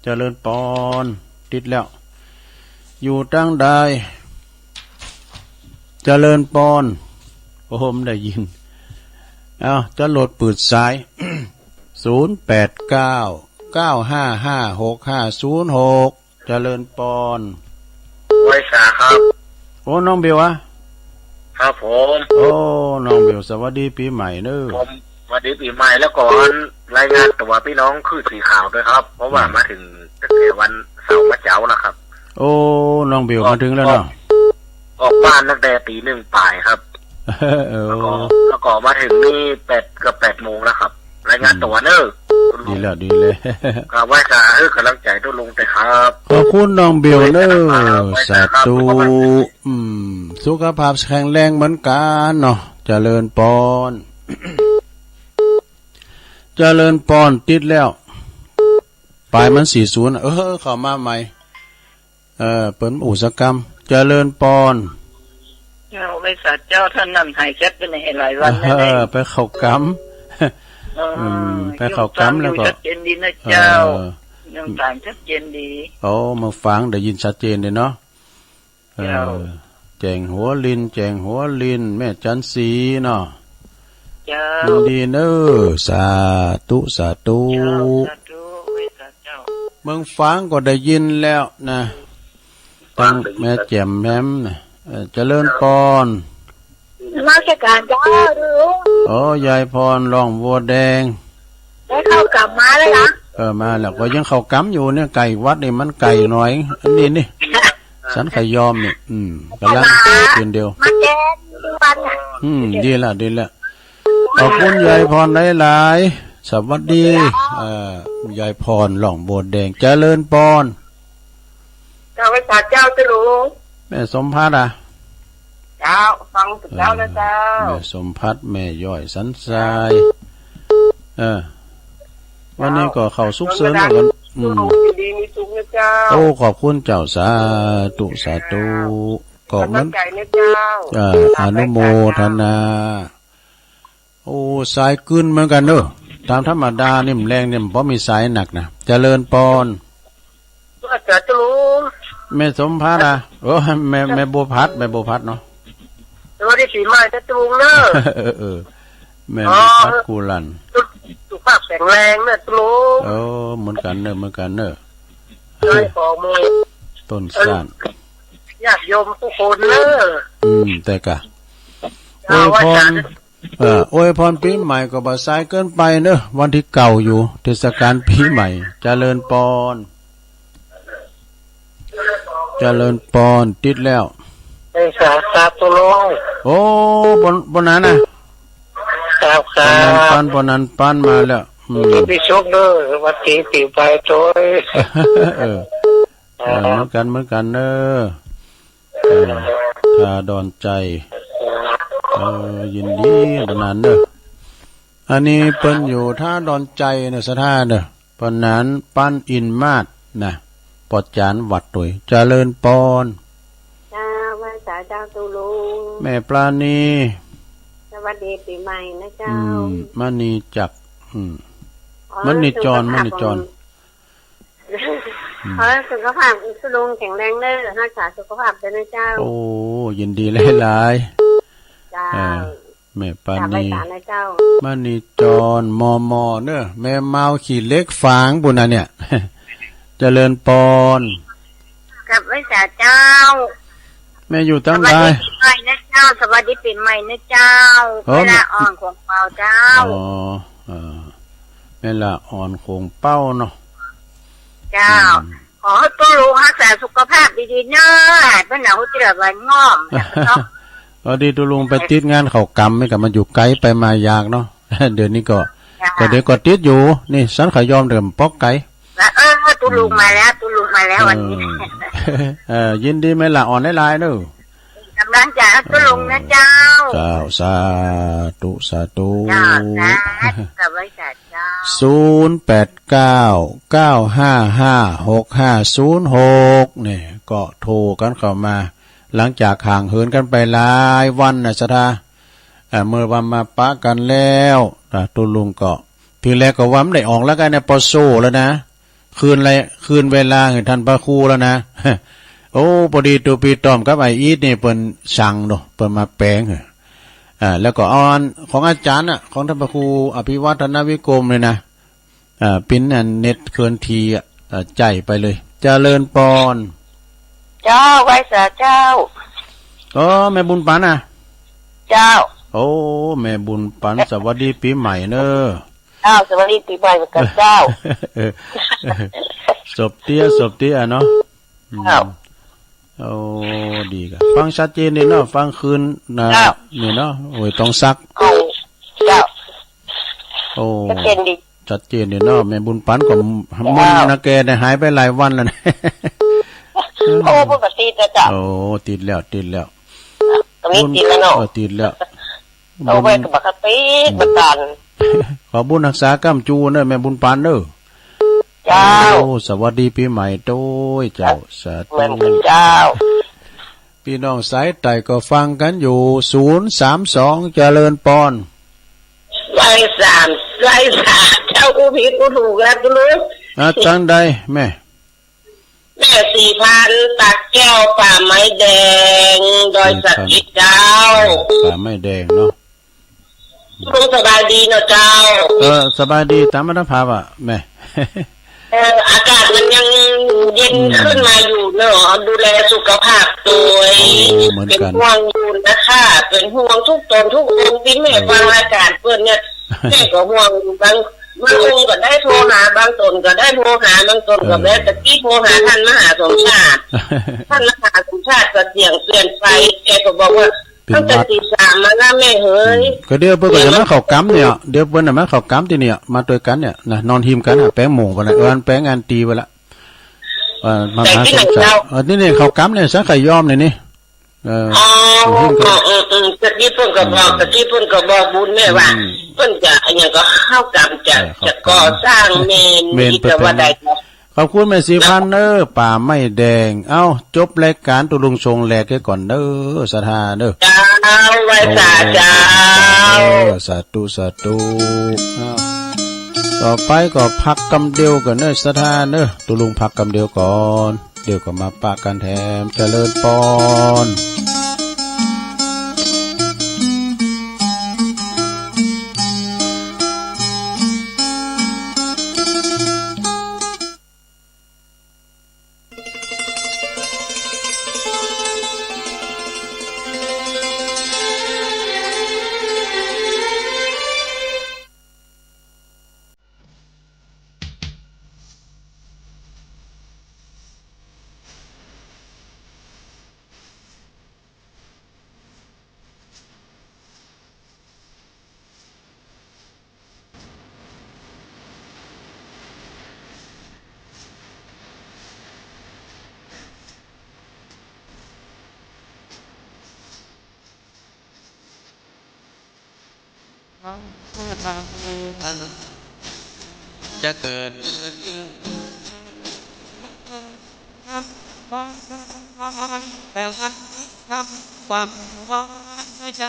เจริญปอนติดแล้วอยู่ทางใดเจริญปอนโอ้มได้ยินจะโหลดปืดสาย 0899555656เจริญปอนไว้สาครับโอ้น้องเบลครับผมโอ้น้องเบลสวัสดีปีใหม่เด้อผมสวัสดีปีใหม่แล้วก่อนรายงานตัวพี่น้องคือสีขาวด้วยครับเพราะว่ามาถึงตั้งแต่วันเสาร์วันเจ้าแล้วครับโอ้น้องเบลมาถึงแล้วเนาะออกบ้านตั้งแต่ตี 1 ป่ายครับแล้วก็มาถึงนี่เกือบ 8 โมงแล้วครับรายงานตัวเนอะดีเลยครับไว้จะกำลังใจทุกลุงแต่ครับขอบคุณน้องเบลเนอะสาธุสุขภาพแข็งแรงเหมือนกันเนาะเจริญปอนเจริญปอนติดแล้วปลายมัน40เข้ามาใหม่เปิ้นอุตสาหกรรมเจริญปอนไปสัตว์เจ้าท่านนำหายแคบไปในหลายวันไปเข้ากรรมไปเข้ากรรมแล้วก็ชัดเจนดีนะเจ้ายังต่างชัดเจนดีมาฟังได้ยินชัดเจนเลยเนาะแจงหัวลินแม่จันสีเนาะดีเนอสาธุเมืองฟังก็ได้ยินแล้วนะตั้งแม่แจ่มแม่มนะเจริญปอนมาแค่การจ้าดูยายพรร้องวัวแดงได้เข้ากลับมาเลยนะมาแล้วก็ยังเข้ากำอยู่เนี่ยไก่วัดนี่มันไก่หน่อยอันนี้นี่ฉันไข่ยอมนี่กำลังเพียงเดียวมาแกนวันดีละขอบคุณยายพรหลายๆสวัสดียายพรร้องวัวแดงเจริญปอนเจ้าไปสัตว์เจ้าจะรู้แม่สมภาษณ์จ เจ้าฟังสุดแล้วนะเจ้าแม่สมพัฒน์แม่ย่อยสันทรายวันนี้ก็เข้าสุกเสริญแล้วกันดีมีสุขนะเจ้าโอ้ขอบคุณเจ้าสาธุสาธุก็มันอนุโมทนาโอ้สายกึนเหมือนกันเนอะตามธรรมดานี่มันแรงเนี่ยเพราะมีสายหนักนะเจริญปอนอาจารย์จะรู้แม่สมพัฒน์อ่ะโอ้แม่บัวพัดเนาะสวัสดีปีใหม่จะจูงเนอะแม่บัวพัดกูลันสุขภาพแข็งแรงเนอะจูงเหมือนกันเนอะใช่ของมือต้นสั้นญาติโยมทุกคนเนอะแต่กะอวยพรปีใหม่ก็บ่สายเกินไปเนอะวันที่เก่าอยู่เทศกาลปีใหม่เจริญปอนติดแล้วไอ้สาสาตุลงโอ้บนนั้นน่ะครับบนนั้นปันมาแล้วพี่โชคเด้อวัดที่ติไปโต้ยเหมือนกันเนอะดอนใจยินดีบนนั้นเนอะอันนี้เปิ้นอยู่ท่าดอนใจเนี่ยสถานเนอะปนนั้นปั้นอินมาศนะปอดจานวัดตุยเจริญปอนจ้าว่าสาเจ้าตูลุงแม่ปลาณีสวัสดีปีใหม่นะเจ้ามณีจักมณีจรขอสุขภาพสุลุงแข็งแรงเด้อรักษาสุขภาพด้วยนะเจ้าโอ้ยินดีหลายจ้าแม่ปานีมณีจรมอเนอะแม่เมาขี่เล็กฝางบุญนะเนี่ยเจริญปอนกับไว้สาเจ้าแม่อยู่ตั้งได้สวัสดีปีใหม่นะเจ้าสวัสดีปีใหม่นะเจ้าเวลาอ่อนของเป้าเจ้าเวลาอ่อนคงเป้าเนาะเจ้าขอให้ปู่ลุงรักษาสุขภาพดีๆเนอะเป็นหนาวที่ระบายง่อมพอดีตุลุงไปติดงานเขากำไม่กับมันอยู่ไกลไปมายากเนาะเดือนนี้ก็เดี๋ยวก็ติดอยู่นี่สันขยอมเดิมปอกไก่ตุลุงมาแล้ววันนี้ยินดีไหมล่ะอ่อนได้ลายเนอะกำลังจะตุลุงนะเจ้าสาธุกับไว้จัดเจ้า0899556506เนี่ยก็โทรกันเข้ามาหลังจากห่างเหินกันไปหลายวันนะสะทาเมื่อวันมาปะกันแล้วตุลุงก็ทีแรกก็ว่าไม่ได้ออกแล้วกันเนี่ยปอโซแล้วนะคืนเวลาให้ท่านพระครูแล้วนะโอ้พอดีตัวปีตอมกับไออีทนี่เปิ้นสั่งเนาะเปิ้นมาแปลงแล้วก็ออนของอาจารย์ของท่านพระครูอภิวัฒนวิกรมเลยนะปิ้นเน็ตเคลื่อนทีใจไปเลยเจริญปอนเจ้าไว้สาเจ้าแม่บุญปันเจ้าโอ้แม่บุญปันสวัสดีปีใหม่เนอะสวัสดีปีใหม่กับเจ้าศพเตี้ยเนาะโอ้ดีกันฟังชัดเจนเลยเนาะฟังคืนนะนี่เนาะโอ้ยต้องซักเจ้าโอ้ชัดเจนเลยเนาะแม่บุญปันก็มันนะแกได้หายไปหลายวันแล้วนะโอ้ปกติจะจับโอ้ติดแล้วตรงนี้ติดแล้วเนาะติดแล้วเอาไว้กับปกติบัตันขอบุญรักษากรรมจูเนอะแม่บุญปานเนอะเจ้าสวัสดีปีใหม่โต้ยเจ้าสาธุเจ้าพี่น้องสายไต่ก็ฟังกันอยู่032เจริญปอนไล่สามเจ้ากูผิดกูถูกแล้วกูรู้จังใดแม่4,000ตักแก้วป่าไม้แดงดอยสักดิ์เจ้าป่าไม้แดงเนาะลุงสบายดีเนาะเจ้าสบายดีตามมัธยมแม่อากาศมันยังเย็นขึ้นมาอยู่เนาะดูแลสุขภาพโดยเป็นห่วงอยู่นะคะเป็นห่วงทุกตนทุกองค์ที่แม่ฟังรายการเพื่อนเนี่ยแม่ก็ห่วงบางองค์ก็ได้โทรหาบางตนก็ได้โทรหาบางตนก็ได้แต่ที่โทรหาท่านมหาสมชาติท่านมหาสมชาติก็เสียงเปลี่ยนไปแกก็บอกว่าตั้งแต่ตี 3มาแล้วแม่เฮ้ยก็เดี๋ยวเพิ่นก็จะมาเข้ากำเนี่ยเดี๋ยวเพิ่นน่ะมาเข้ากำที่เนี่ยมาด้วยกันเนี่ยนะนอนทีมกันแป้งหมูกันแป้งงานตีไปละมาหาสมชาตินี่เข้ากำเนี่ยสักไข่ยอมเนี่ยนี่ อ๋อตะกี้เพิ่นก็บอกบุญแม่ว่าเพิ่นจะอย่างก็เข้ากรรมจะก่อสร้างเมนแต่ว่าได้ขอบคุณแม่สีพันเด้อป่าไม่แดงเอ้าจบรายการตุลุงชงแลกก่อนเด้อสถาเด้อเจ้าไว้สาเจ้าสาธุต่อไปก็พักกำเดียวกันเด้อสถาเด้อตุลุงพักกำเดียวก่อนเดี๋ยวก็มาปะกันแถมเจริญปอนจะเกิดแต่ความใจ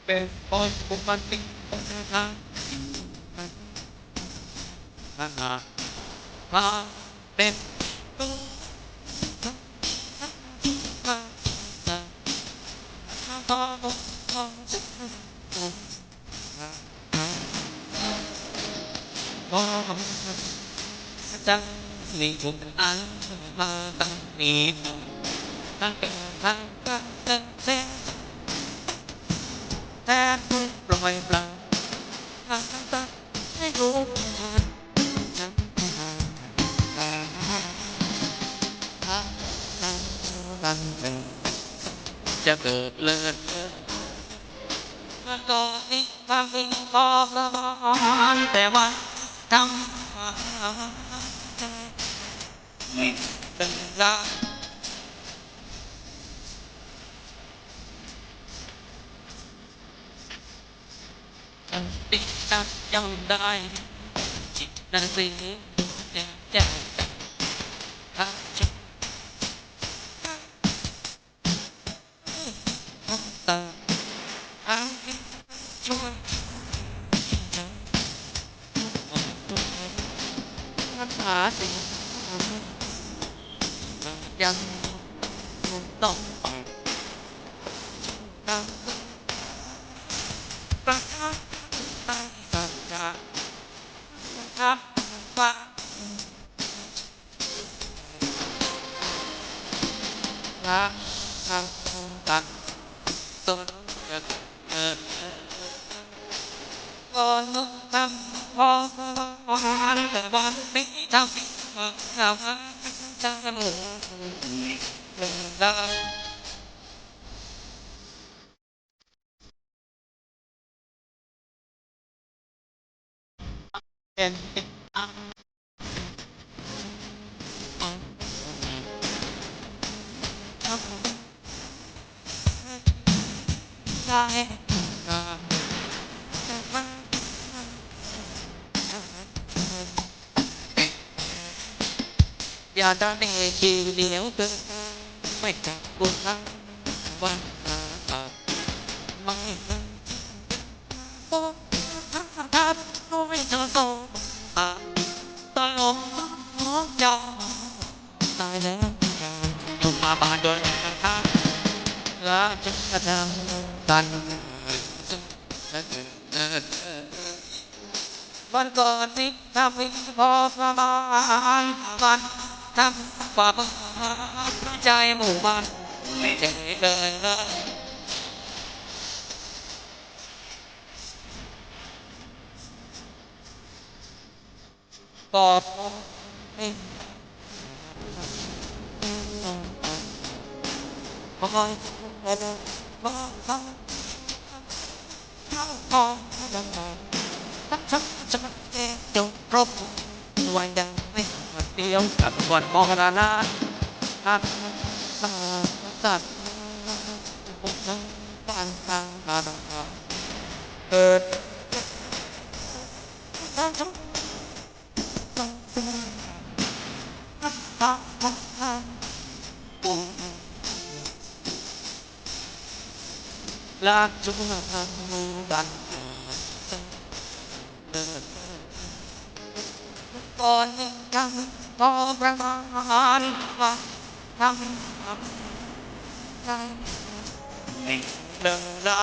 เป็นปอยบุกมันติดเป็นจังนี่ผมอันมาตั้งนี้ตั้งแต่แต่ปล่อยปลาตั้งให้รู้จะเกิดเลิศก็นี่บางสิ่งบอกละแต่ว่าทำเป็นละติดตัดยังได้จิตนั้นสิจะช่วยหาสิ่งยังต้องประทับใจครับว่ารักกันต้นก็ทำพอแต่วันนี้ทำจะหมุนได้เป็นได้อย่าได้ทีเดียวเกินไม่จับกุลังวันไม่ก็ทับไม่เจอโตตลกยอตายแล้วถูกมาบานโดยแล้วจะทำกันวันก่อนที่ทำให้พอประมาณวันทำความใจหมู่บ้านไม่เจอเลยบอกไม่บอกบอก จะมาเดี๋ยวครบวันยังไม่เดียวกับวันมองขนาดนั้นตัดเกิดลากจุกดันก่อนยังพอประมาณว่าทำได้เดินละ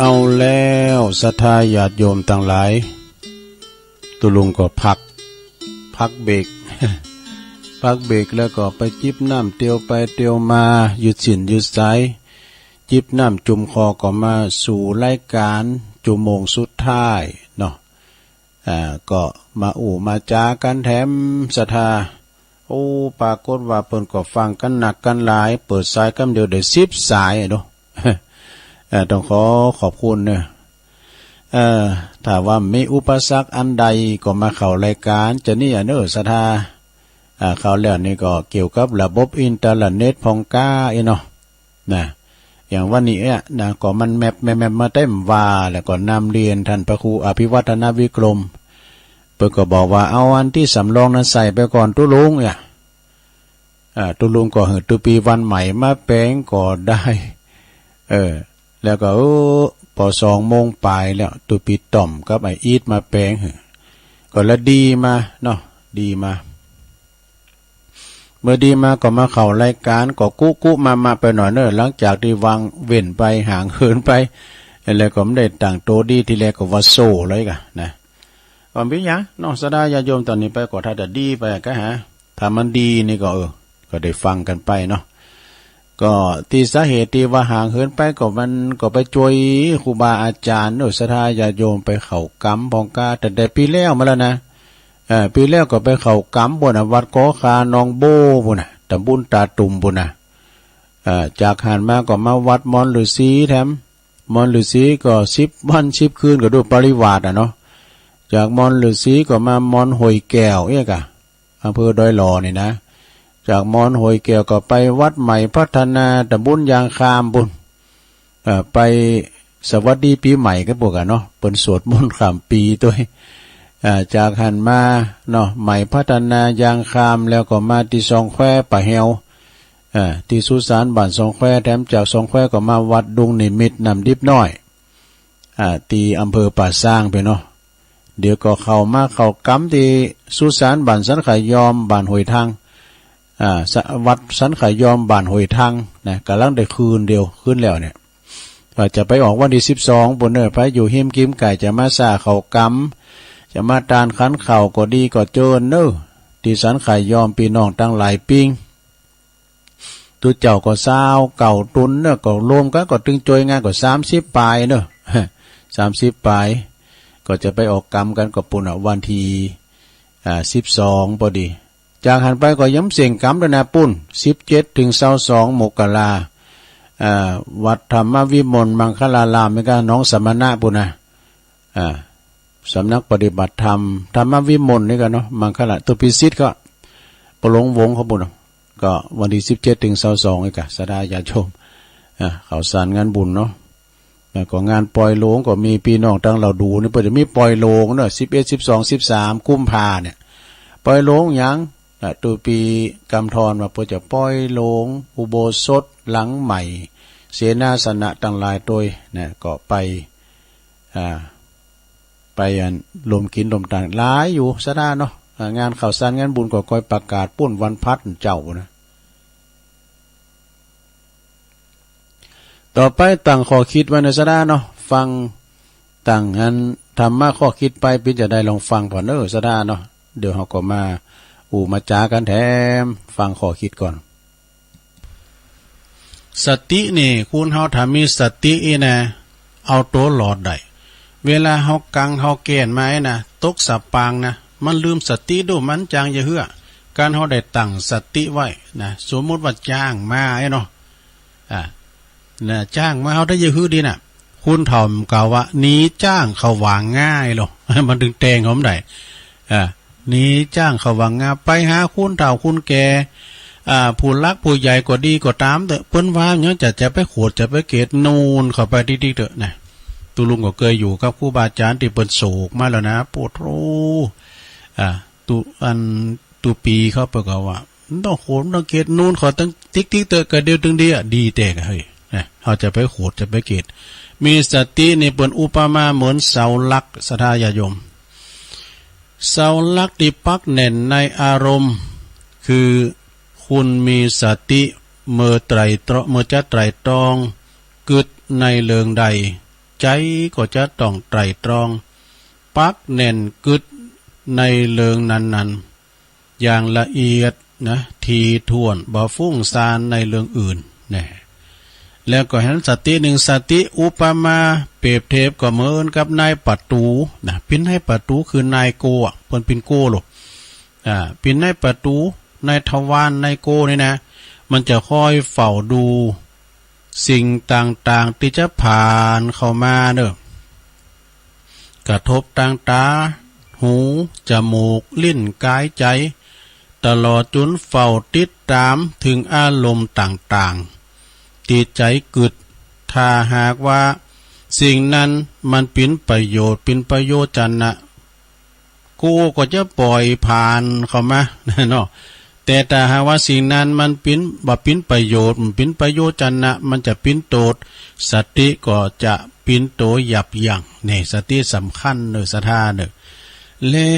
เอาแล้วศรัทธาญาติโยมทั้งหลายตุลุงก็พักเบรก พักเบรกแล้วก็ไปจิบน้ำเตียวไปเตียวมาหยุดสินหยุดสายจิบน้ำจุ่มคอก็มาสู่รายการจุ่มโมงสุดท้ายเนาะก็มามาจากันแถมศรัทธาปรากฏว่าเพิ่นก็ฟังกันหนักกันหลายเปิดสายกำเดียวได้10สายเนาะ ต้องขอบคุณเนี่ยถ้าว่ามีอุปสรรคอันใดก็มาเข้ารายการจะนี่เนอศรัทธาเข้าแล้วนี่ก็เกี่ยวกับระบบอินเทอร์เน็ตพองก้าเนาะนะอย่างวันนี้นะก็มันแมปมาเต็มว่าแล้วก็นำเรียนท่านพระครูอภิวัฒนวิกรมเพิ่นก็บอกว่าเอาอันที่สำรองนั้นใส่ไปก่อนตุลุงตุลุงก็เหิดตุปีวันใหม่มาแปลงก็ได้แล้วก็พอ2 โมงปลายแล้วตุปีต่อมกับไออีทมาแปลงก็ละดีมาเนาะดีมาเมื่อดีมาก็มาเข้ารายการก็กุมาไปหน่อยเนอะหลังจากที่วางเว้นไปห่างเหินไปแล้วก็ไม่ได้ต่างโตดีทีแรกก็ว่าโซ่เลยกันนะก่อนพี่ยังน้องสดาญาโยมตอนนี้ไปก็ถ้าจะดีไปก็ถ้ามันดีนี่ก็ก็ได้ฟังกันไปเนาะก็ที่สาเหตุที่ว่าห่างเหินไปก็มันก็ไปช่วยครูบาอาจารย์ศรัทธาญาติโยมไปเข้ากรรมพองกาแต่ปีแล้วมาแล้วนะปีแล้วก็ไปเข้ากรรมบนวัดกอคานองโบบุญตำบลตาตุ่มบุญจากหันมาก็มาวัดมอนฤาษีแถมมอนฤาษีก็10 วัน10 คืนก็ดูปริวาสเนาะจากมอนฤาษีก็มามอนหอยแก้วอำเภอดอยหล่อนี่นะจากมอนหอยแก้วก็ไปวัดใหม่พัฒนาตำบลยางคามบุญไปสวัสดีปีใหม่กันพวกเนาะเปิ้นสวดมนต์ข้ามปีตัวจากหันมาเนาะใหม่พัฒนายางคามแล้วก็มาที่ซองแควป่าเฮวที่สุสานบ้านซองแควแถมจากซองแควก็มาวัดดุงนิมิตรนำดิบน้อยที่อำเภอป่าสร้างไปเนาะเดี๋ยวก็เข้ากำที่สุสานบ้านสันขายอมบ้านหอยทางวัดสันขายอมบ้านหอยทางนะกำลังได้คืนเดียวขึ้นแล้วเนี่ยจะไปออกวันที่12บนเนอไปอยู่หิมกิมไก่จะมาซาเข้ากำจะมาตานขันเข่าก็ดีก็เจอเนอที่สันขายอมพี่น้องตั้งหลายปิงตัวเจ้าก็ซาวเก่าตุนเนอก็รวมกันก็ตึงจอยงานก็30 ปลายเนอ30 ปลายก็จะไปออกกรรมกันกับปุ่นวันที่12พอดีจากหันไปก็ย้ำเสียงกรรมด้วยนะปุ่น17 ถึง 22 มกราวัดธรรมวิมลมังคลารามนี่ก็น้องสมณะปุ่นนะสำนักปฏิบัติธรรมธรรมวิมลนี่ก็เนาะมังคลาตัวพิสิทธิ์ก็ประหลงวงเขาปุ่นก็วันที่17 ถึง 22นี่ก็สดาญาติโยมเขาสารงานบุญเนาะแล้วก็งานปล่อยโลงก็มีพี่น้องตั้งเราดูนี่เพิ่นจะมีปล่อยโลงเนาะ11 12 13 กุมภาเนี่ยปล่อยโลงหยังตัวปีกำธรมาเพื่อจะปล่อยโลงอุโบสถหลังใหม่เสนาสนะต่างหลายโดยนะก็ไป ลมกินลมต่างหลายอยู่ซะได้เนาะงานข่าวสารงานบุญก็คอยประกาศปุ้นวันพัดเจ้านะต่อไปตั้งข้อคิดไว้ในซะได้เนาะฟังตั้งอันธรรมะข้อคิดไปพี่จะได้ลองฟังผ่อนซะได้เนาะเดี๋ยวเฮาก็มามาจากันแถมฟังข้อคิดก่อนสตินี่คุณเฮาถ้ามีสตินะเอาตัวหลอดได้เวลาเฮากังเฮาเกณฑ์มานะตกสับปางนะมันลืมสติดูมันจางอย่าเหือการเฮาได้ตั้งสติไว้นะสมมุติว่าจ้างมาเนาะนะจ้างมาเฮาได้อย่าหือดีน่ะคุณถ่อมกล่าวว่านี้จ้างเขาวางง่ายหรอมันถึงแตงเขาได้นี้จ้างเขาวางง่ายไปหาคุณเฒ่าคุณแก่ผู้รักผู้ใหญ่ก็ดีก็ตามเถอะเปิ้นว่าเนี้ยจะไปโขดจะไปเกตนูนเข้าไปดิๆเถอะนะตุลุงก็เคยอยู่กับครูบาอาจารย์ที่เปิ้นโศกมาแล้วนะปวดรู้ตุปีเขาเปิ้นก็ว่าต้องโขดต้องเกตนูนขอตั้งติ๊กๆเถอะก็เดียวตึงเดียดีแต่ก็เฮ้ยนะเฮาจะไปโขดจะไปเกตมีสติในเปิ้นอุปมาเหมือนเสาหลักศรัทธาญาติโยมเสาหลักที่ปักแน่นในอารมณ์คือคุณมีสติเมื่อจะไตรตรองกึดในเรื่องใดใจก็จะต้องไตรตรองปักแน่นกึดในเรื่องนั้นๆอย่างละเอียดนะทีท่วนบ่ฟุ้งซ่านในเรื่องอื่นแน่แล้วก็เห็นสติหนึ่งสติอุปมาเปรียบเทียบก็เหมือนกับนายประตูนะปินให้ประตูคือนายโกอ่ะเพิ่นปินโกหรอกปินให้ประตูนายทวารนายโกนี่นะมันจะคอยเฝ้าดูสิ่งต่างๆที่จะผ่านเข้ามาเด้อกระทบทางตาหูจมูกลิ้นกายใจตลอดจนเฝ้าติดตามถึงอารมณ์ต่างๆติดใจกึดถ้าหากว่าสิ่งนั้นมันเป็นประโยชน์จันนะกูก็จะปล่อยผ่านเข้ามาเนาะแต่ถ้าหากว่าสิ่งนั้นมันเป็นประโยชน์จันนะมันจะเป็นโตดสติก็จะเป็นโตหยับยั้งนี่สติสำคัญเนอศรัทธาเนอแล้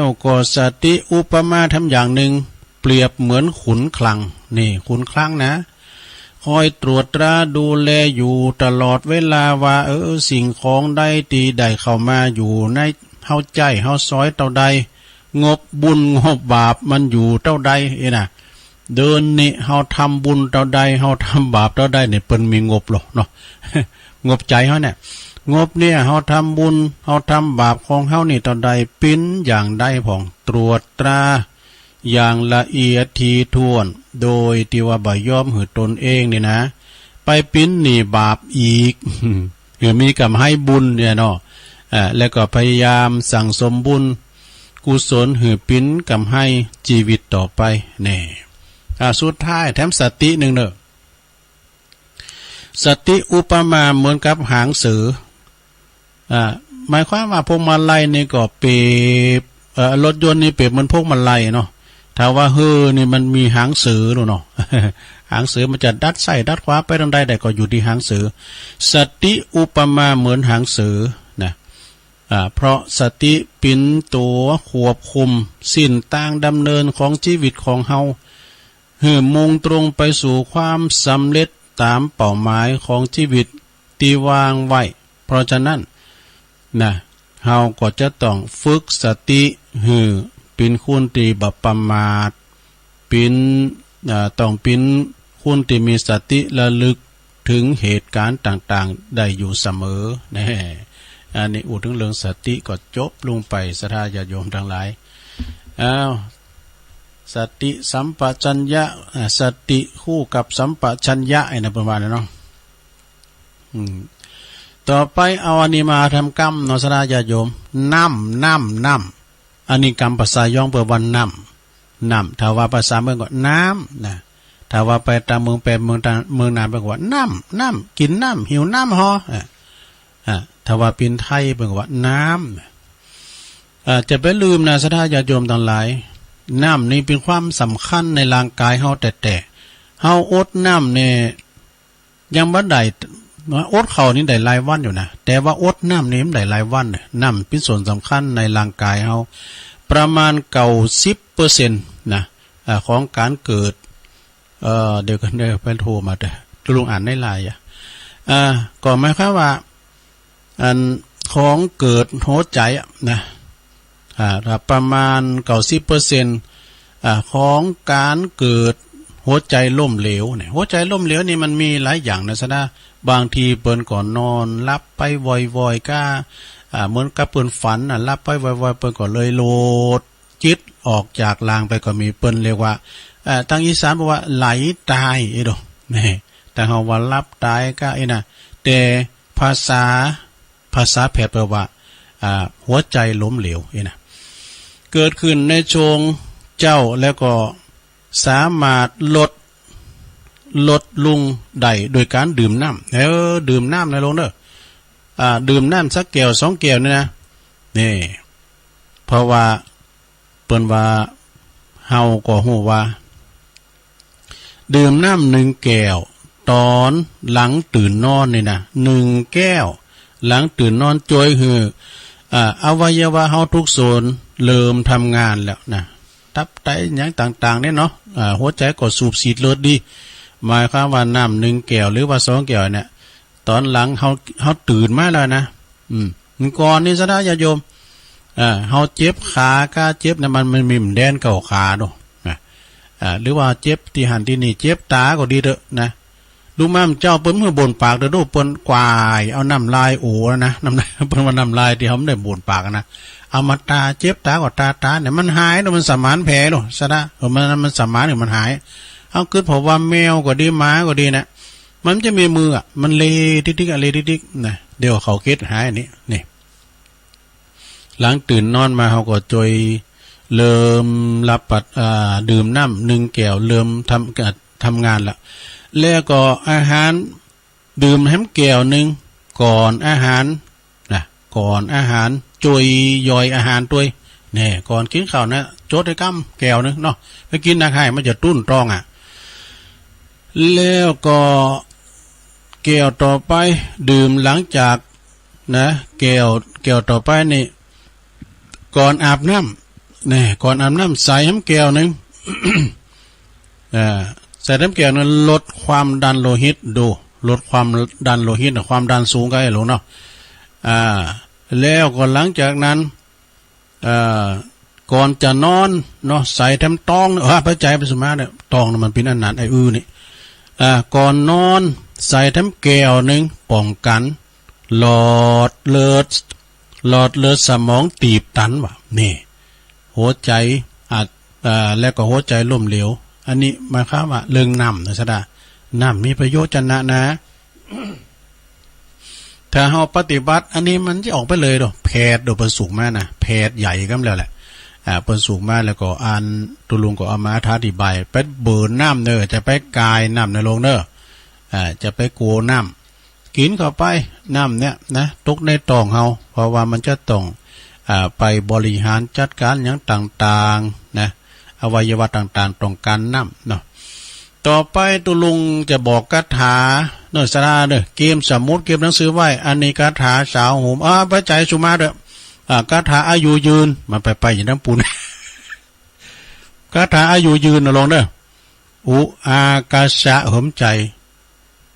วก็สติอุปมาทำอย่างหนึ่งเปรียบเหมือนขุนคลังนี่ขุนคลังนะคอยตรวจตราดูแลอยู่ตลอดเวลาว่าสิ่งของใดตีใดเข้ามาอยู่ในเฮาใจเฮาซอยเท่าใดงบบุญงบบาปมันอยู่เท่าใดนะเดินนี่เฮาทำบุญเท่าใดเฮาทำบาปเท่าใดเนี่ยเปิ้นมีงบหรอกเนาะ งบใจเฮาเนี่ยงบเนี่ยเฮาทำบุญเฮาทำบาปของเฮานี่เท่าใดปิ้นอย่างใดผ่องตรวจตราอย่างละเอียดทีท่วนโดยที่ว่าบ่ยอมหือตนเองนี่นะไปปิ้นนี่บาปอีก หรือมีกรรมให้บุญเนี่ยเนาะแล้วก็พยายามสั่งสมบุญกุศลหือปิ้นกำให้ชีวิตต่อไปแน่สุดท้ายแถมสติหนึ่งเนอะสติอุปมาเหมือนกับหางเสือหมายความว่าพวกมาลัยนี่ก็เปรียบรถยนต์นี่เปรียบเหมือนพวกมาลัยเนาะถ้าว่านี่มันมีหางเสือเนาะ หางเสือมันจะดัดใส่ดัดขวาไปทางใดแต่ก็อยู่ที่หางเสือสติอุปมาเหมือนหางเสือนะเพราะสติเป็นตัวควบคุมสิ้นต่างดำเนินของชีวิตของเฮามุ่งตรงไปสู่ความสำเร็จตามเป้าหมายของชีวิตที่วางไว้เพราะฉะนั้นนะเฮาก็จะต้องฝึกสติเป็นคุณที่บ่ประมาทต้องเป็นคุณที่มีสติระลึกถึงเหตุการณ์ต่างๆได้อยู่เสมอแน่อันนี้อุถึงเรื่องสติก็จบลงไปศรัทธาญาติโยมทั้งหลายสติสัมปชัญญะสติคู่กับสัมปชัญญะนะประมาณนั้นเนาะต่อไปเอาอันนี้มาทำกรรมเนาะศรัทธาญาติโยมน้ำอันนี้กรรมภาษาย่องเปิดวันน้ำถ้าว่าภาษาเมืองก็น้ำนะถ้าว่าไปตามเมืองแปลเมืองนามเป็นว่าน้ำกินน้ำหิวน้ำฮอถ้าว่าเป็นไทยเป็นว่าน้ำจะไปลืมนะศรัทธาญาติโยมทั้งหลายน้ำนี่เป็นความสำคัญในร่างกายเฮาแต่เฮาอดน้ำเนี่ยยังบ่ได้ อดเขานี่ได้รายวันอยู่นะแต่ว่าอดน้ำนี่มันได้รายวันน้ำเป็นส่วนสำคัญในร่างกายเราประมาณ90%นะของการเกิดเดี๋ยวกันเดี๋ยวไปโทรมาแต่ลุงอ่านในไลน์ก็หมายความว่าอันของเกิดหัวใจนะประมาณ90%ของการเกิดหัวใจล้มเหลวเนี่ยหัวใจล้มเหลวนี่มันมีหลายอย่างนะซะนะบางทีเปิ้นก่อนนอนรับไปวอยๆก้าเหมือนกับเปิ้นฝันรับไปวอยๆเปิ้นก็เลยโลดจิตออกจากลางไปก็มีเปิ้นเรียกว่าทางอีสานบอกว่าไหลตายไอ้ดอกนี่แต่เฮาว่ารับตายก็ไอ้น่ะแต่ภาษาแพทย์แปลว่าหัวใจล้มเหลวไอ้น่ะเกิดขึ้นในช่วงเจ้าแล้วก็สามารถลดลุงได้โดยการดื่มน้ำดื่มน้ำในลงเด้อดื่มน้ำสักแก้ว2แก้วนี่นะนี่เพราะว่าเปิ้นว่าเฮาก็ฮู้ว่าดื่มน้ำ1แก้วตอนหลังตื่นนอนนี่นะ1แก้วหลังตื่นนอนจ่อยหืออวัยวะเฮาทุกส่วนเริ่มทำงานแล้วนะตับไตอย่างต่างๆเนี่ยเนาะหัวใจก็สูบฉีดเลือดดีหมายความว่าน้ำ1แก้วหรือว่า2แก้วเนี่ยตอนหลังเฮาตื่นมาแล้วนะก่อนนี่ซะนะญาติโยมเฮาเจ็บขาก็เจ็บนะมันมีแดนเก่าขาเนาะหรือว่าเจ็บที่หันที่นี่เจ็บตาก็ดีเด้อนะลูกม่ามเจ้าเปิ้นมือบนปากเด้อเปิ้นกวายเอาน้ำลายโอ้นะน้ำลายเปิ้นว่าน้ำลายที่เฮาได้บนปากนะเอามาตาเจ็บตาก็ตาเนี่ยมันหายเนาะมันสมานแผลเนาะซะนะมันสมานเนี่ยมันหายเอาคิดเพราะว่าแมวก็ดีหมาก็ดีนะมันจะมีมือมันเลติ๊กๆเลติ๊กๆนะเดี๋ยวเขาคิดหายอันนี้นี่หลังตื่นนอนมาเฮาก็จอยเริ่มรับดื่มน้ำ1แก้วเริ่มทำงานแล้วก็อาหารดื่มให้แก้วนึงก่อนอาหารนะก่อนอาหารจอยย่อยอาหารด้วยนี่ก่อนกินข้าวนะโจดให้กำแก้วนึงเนาะไปกินอาหารมันจะตุ้นตรองแล้วก็แก้วต่อไปดื่มหลังจากนะแก้วต่อไปนี่ก่อนอาบน้ำนี่ก่อนอาบน้ำใส่น้ำแก้วนึง ใส่น้ำแก้วนั้นลดความดันโลหิตลดความดันโลหิตความดันสูงก็ให้ลงเนาะแล้วก็หลังจากนั้นก่อนจะนอนเนาะใส่แถมตองพระใจไปสมาเนี่ยตองมันเป็นอันนั้นไอ้นี่ก่อนนอนใส่แถมแก้วนึงป้องกันหลอดเลือดสมองตีบตันว่ะนี่หัวใจแล้วก็หัวใจล้มเหลวอันนี้หมายความว่าเรื่องน้ำนะซะดาน้ำมีประโยชน์จันนะ ถ้าเฮาปฏิบัติอันนี้มันจะออกไปเลยดอกแพทย์โดยประสุกมานะแพทย์ใหญ่ก็แล้วแหละประสุกมาแล้วก็อ่านตุลุงก็เอามาอธิบายไปเบิร์นน้ำเด้อจะไปกายน้ำในโรงเด้อจะไปโกน้ำกินเข้าไปน้ำเนี่ยนะตกในท้องเฮาเพราะว่ามันจะต้องไปบริหารจัดการอย่างต่างๆนะอวัยวะต่างๆต้องการน้ำเนาะต่อไปตุลุงจะบอกคาถาเนื้อสาราเด้อเกมสมุดเกมหนังสือไว้อันนี้คาถาสาวหูพระใจสุมาเด้อคาถาอายุยืนมันไปอย่างน้ำปูน คาถาอายุยืนนะลองเด้ออุอากาสะเหิมใจ